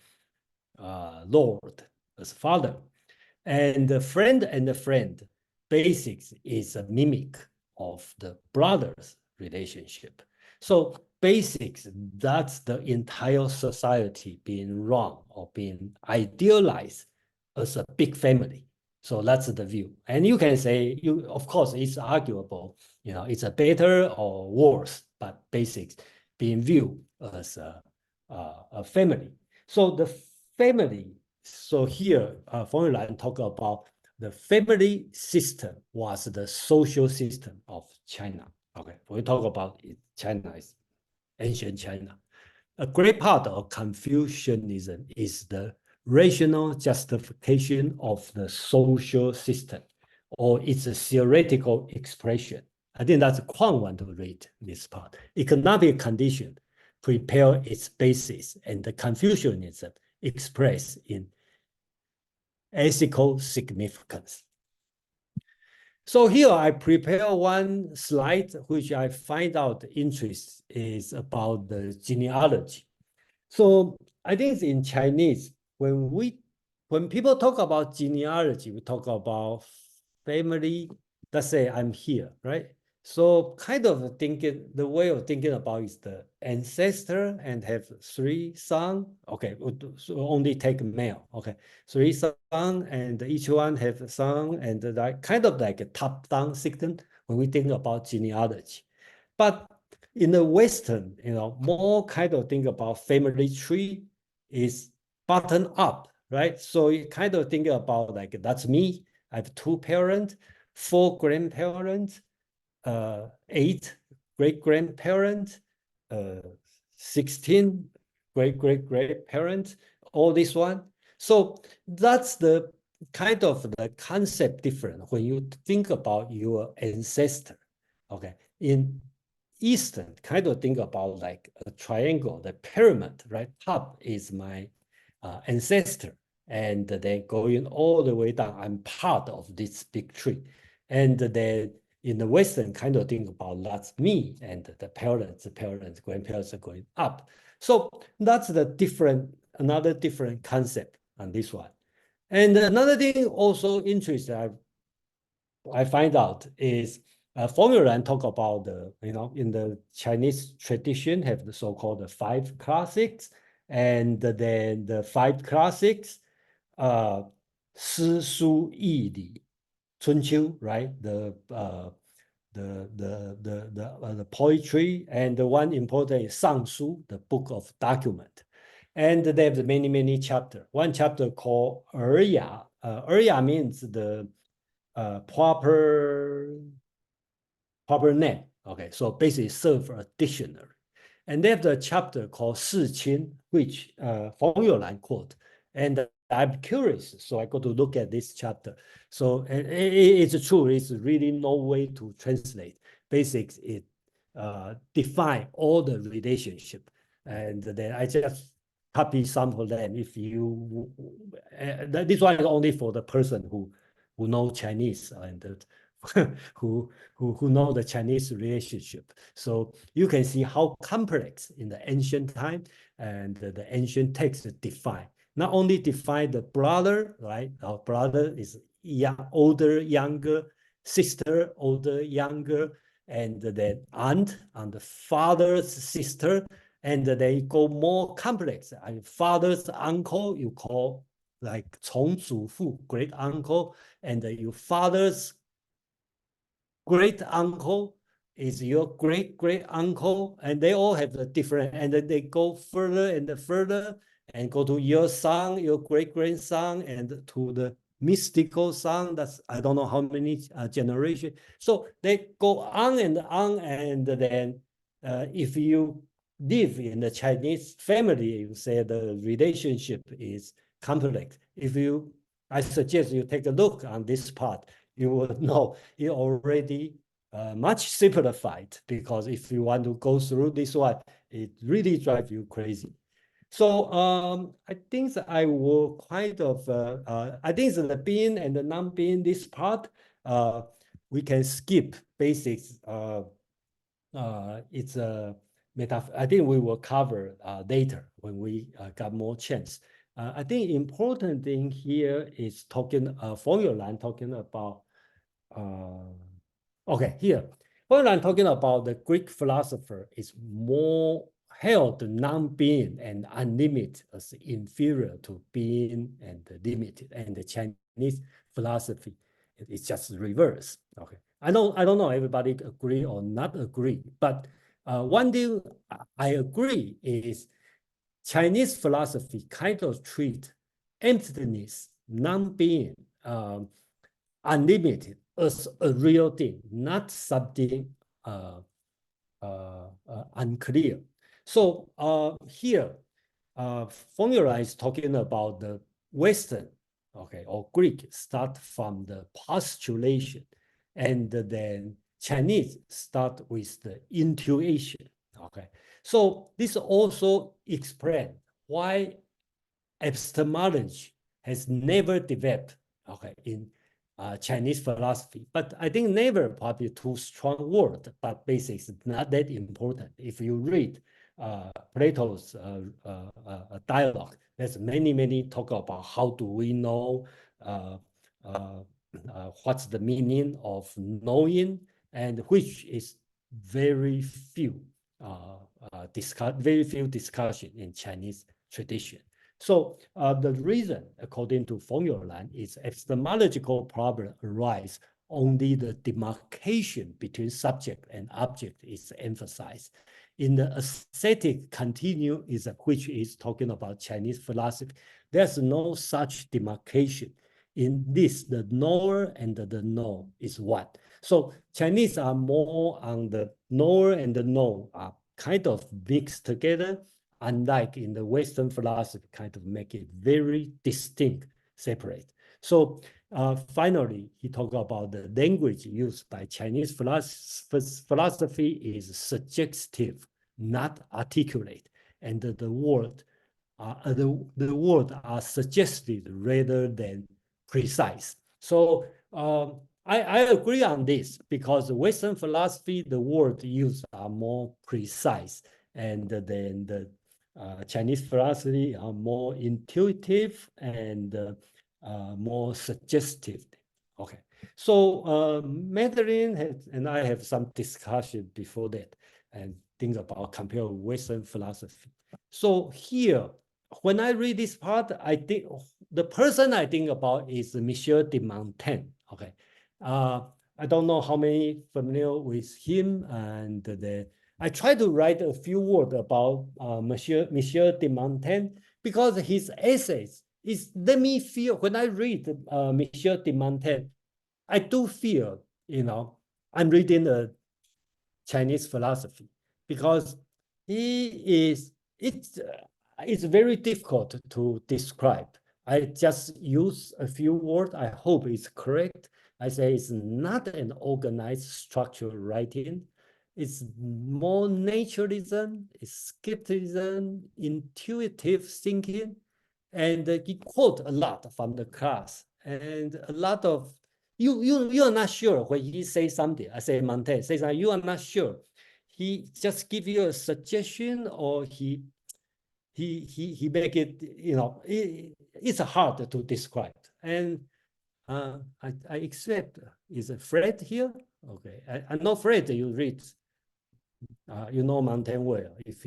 lord as father. And the friend, basics is a mimic of the brothers relationship. So basics, that's the entire society being run or being idealized as a big family. So that's the view. And you can say, of course, it's arguable, it's a better or worse, but basics being viewed as a family. So the family, so here, Feng Youlan talk about the family system was the social system of China. Okay, we talk about it, China is ancient China. A great part of Confucianism is the rational justification of the social system, or it's a theoretical expression. I think that's Kwang want to read this part. Economic condition prepare its basis, and the Confucianism expressed in ethical significance. So here I prepare one slide which I find out interest is about the genealogy. So I think in Chinese, when people talk about genealogy, we talk about family. Let's say I'm here, right? So kind of thinking, the way of thinking about is the ancestor and have 3 sons. Okay, so only take male. Okay, 3 sons and each one have a son, and like kind of like a top-down system when we think about genealogy. But in the Western, more kind of think about family tree is bottom up, right? So you kind of think about like, that's me. I have 2 parents, 4 grandparents, 8 great-grandparents, 16 great parents, all this one. So that's the kind of the concept different when you think about your ancestor. Okay, in Eastern, kind of think about like a triangle, the pyramid, right? Top is my ancestor, and then going all the way down, I'm part of this big tree. And then in the Western, kind of think about that's me, and the parents, grandparents are going up. So that's the another different concept on this one. And another thing also interesting I find out is Feng Youlan talk about the, in the Chinese tradition have the so-called the 5 classics, and then the 5 classics, 诗书易礼 Chung-Shu, right? The poetry, and the one important is Shang-Shu, the book of document. And they have many chapters. One chapter called Ya. Ya means the proper name. Okay, so basically serve a dictionary. And they have the chapter called Qin, which Feng Youlan quote. And I'm curious, so I go to look at this chapter. So it's true, it's really no way to translate. Basics, it define all the relationship. And then I just copy some of them. If you, this one is only for the person who know Chinese and who know the Chinese relationship. So you can see how complex in the ancient time, and the ancient text define. Not only define the brother, right? Our brother is young, older, younger, sister, older, younger, and then aunt and the father's sister, and they go more complex. And father's uncle, you call like 从祖父, great uncle, and your father's great uncle is your great uncle, and they all have the different, and then they go further and further, and go to your son, your great grandson, and to the mystical son. That's I don't know how many generations. So they go on, and then if you live in the Chinese family, you say the relationship is complex. I suggest you take a look on this part. You will know it already much simplified, because if you want to go through this one, it really drives you crazy. So I think that I will kind of, I think that the being and the non-being, this part, we can skip basics. It's a metaphor. I think we will cover later when we got more chance. I think important thing here is talking, Feng Youlan talking about, okay, here, Feng Youlan talking about the Greek philosopher is more held non-being and unlimited as inferior to being and limited, and the Chinese philosophy is just reverse. Okay, I don't know everybody agree or not agree, but one thing I agree is Chinese philosophy kind of treat emptiness, non-being, unlimited as a real thing, not something unclear. So here, Feng Youlan is talking about the Western, okay, or Greek start from the postulation, and then Chinese start with the intuition. Okay, so this also explains why epistemology has never developed, okay, in Chinese philosophy. But I think never probably too strong word, but basics not that important. If you read Plato's dialogue, there's many talk about how do we know what's the meaning of knowing, and which is very few discussion in Chinese tradition. So the reason, according to Feng Youlan, is epistemological problem arise only the demarcation between subject and object is emphasized. In the aesthetic continuum, which is talking about Chinese philosophy, there's no such demarcation. In this, the knower and the known is one. So Chinese are more on the knower and the known are kind of mixed together, unlike in the Western philosophy, kind of make it very distinct, separate. So finally, he talked about the language used by Chinese philosophy is suggestive, not articulate, and the word are suggested rather than precise. So I agree on this, because Western philosophy, the words used are more precise, and then the Chinese philosophy are more intuitive and more suggestive. Okay, so Madeline and I have some discussion before that and think about compare Western philosophy. So here, when I read this part, I think the person I think about is Michel de Montaigne. Okay, I don't know how many familiar with him, and I try to write a few words about Michel de Montaigne, because his essays is let me feel when I read Michel de Montaigne, I do feel, you know, I'm reading a Chinese philosophy, because he is it's very difficult to describe. I just use a few words. I hope it's correct. I say it's not an organized structured writing. It's more naturalism, it's skepticism, intuitive thinking, and he quote a lot from the class, and a lot of you are not sure when he say something. I say Montaigne say something, you are not sure. He just give you a suggestion, or he make it, you know, it's hard to describe. And I accept, is Fred here? Okay, I'm not Fred, you read, you know Montaigne well. If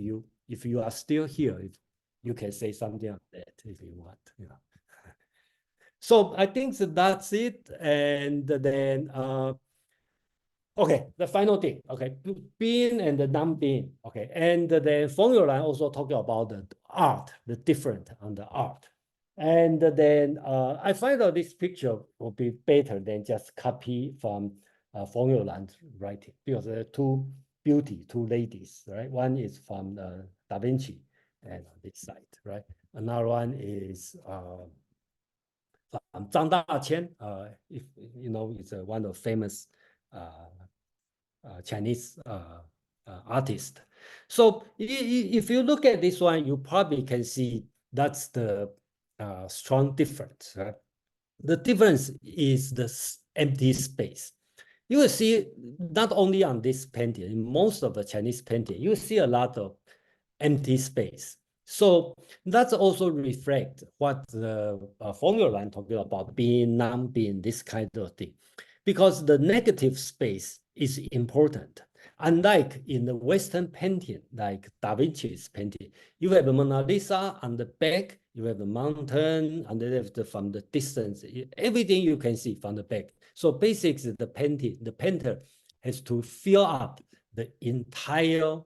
you are still here, you can say something on that if you want, you know. So I think that's it. And then okay, the final thing, okay, being and the non-being, okay, and then formula also talking about the art, the different on the art. And then I find out this picture will be better than just copy from formula writing, because there are two ladies, right? One is from Da Vinci, and on this side, right? Another one is Zhang Daqian, if you know, it's one of famous Chinese artist. So if you look at this one, you probably can see that's the strong difference. Right? The difference is the empty space. You will see not only on this painting, in most of the Chinese painting, you see a lot of empty space. So that's also reflect what the formula I'm talking about, being, non-being, this kind of thing. Because the negative space is important. Unlike in the Western painting, like Da Vinci's painting, you have a Mona Lisa on the back, you have a mountain on the left from the distance, everything you can see from the back. So basically the painter has to fill up the entire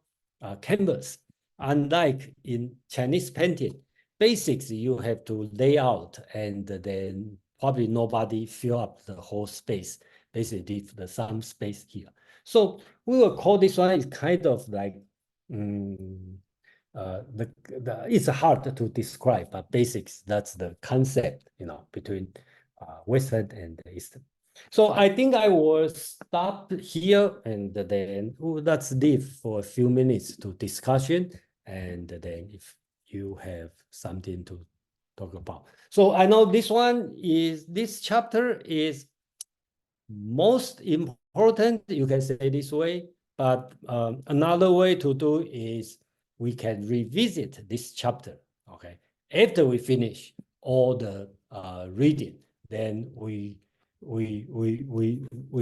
canvas. Unlike in Chinese painting, basics you have to lay out, and then probably nobody fill up the whole space. Basically, the some space here. So we will call this one is kind of like it's hard to describe, but basics, that's the concept, you know, between Western and Eastern. So I think I will stop here, and then let's leave for a few minutes to discussion, and then if you have something to talk about. So I know this chapter is most important, you can say this way, but another way to do is we can revisit this chapter, okay? After we finish all the reading, then we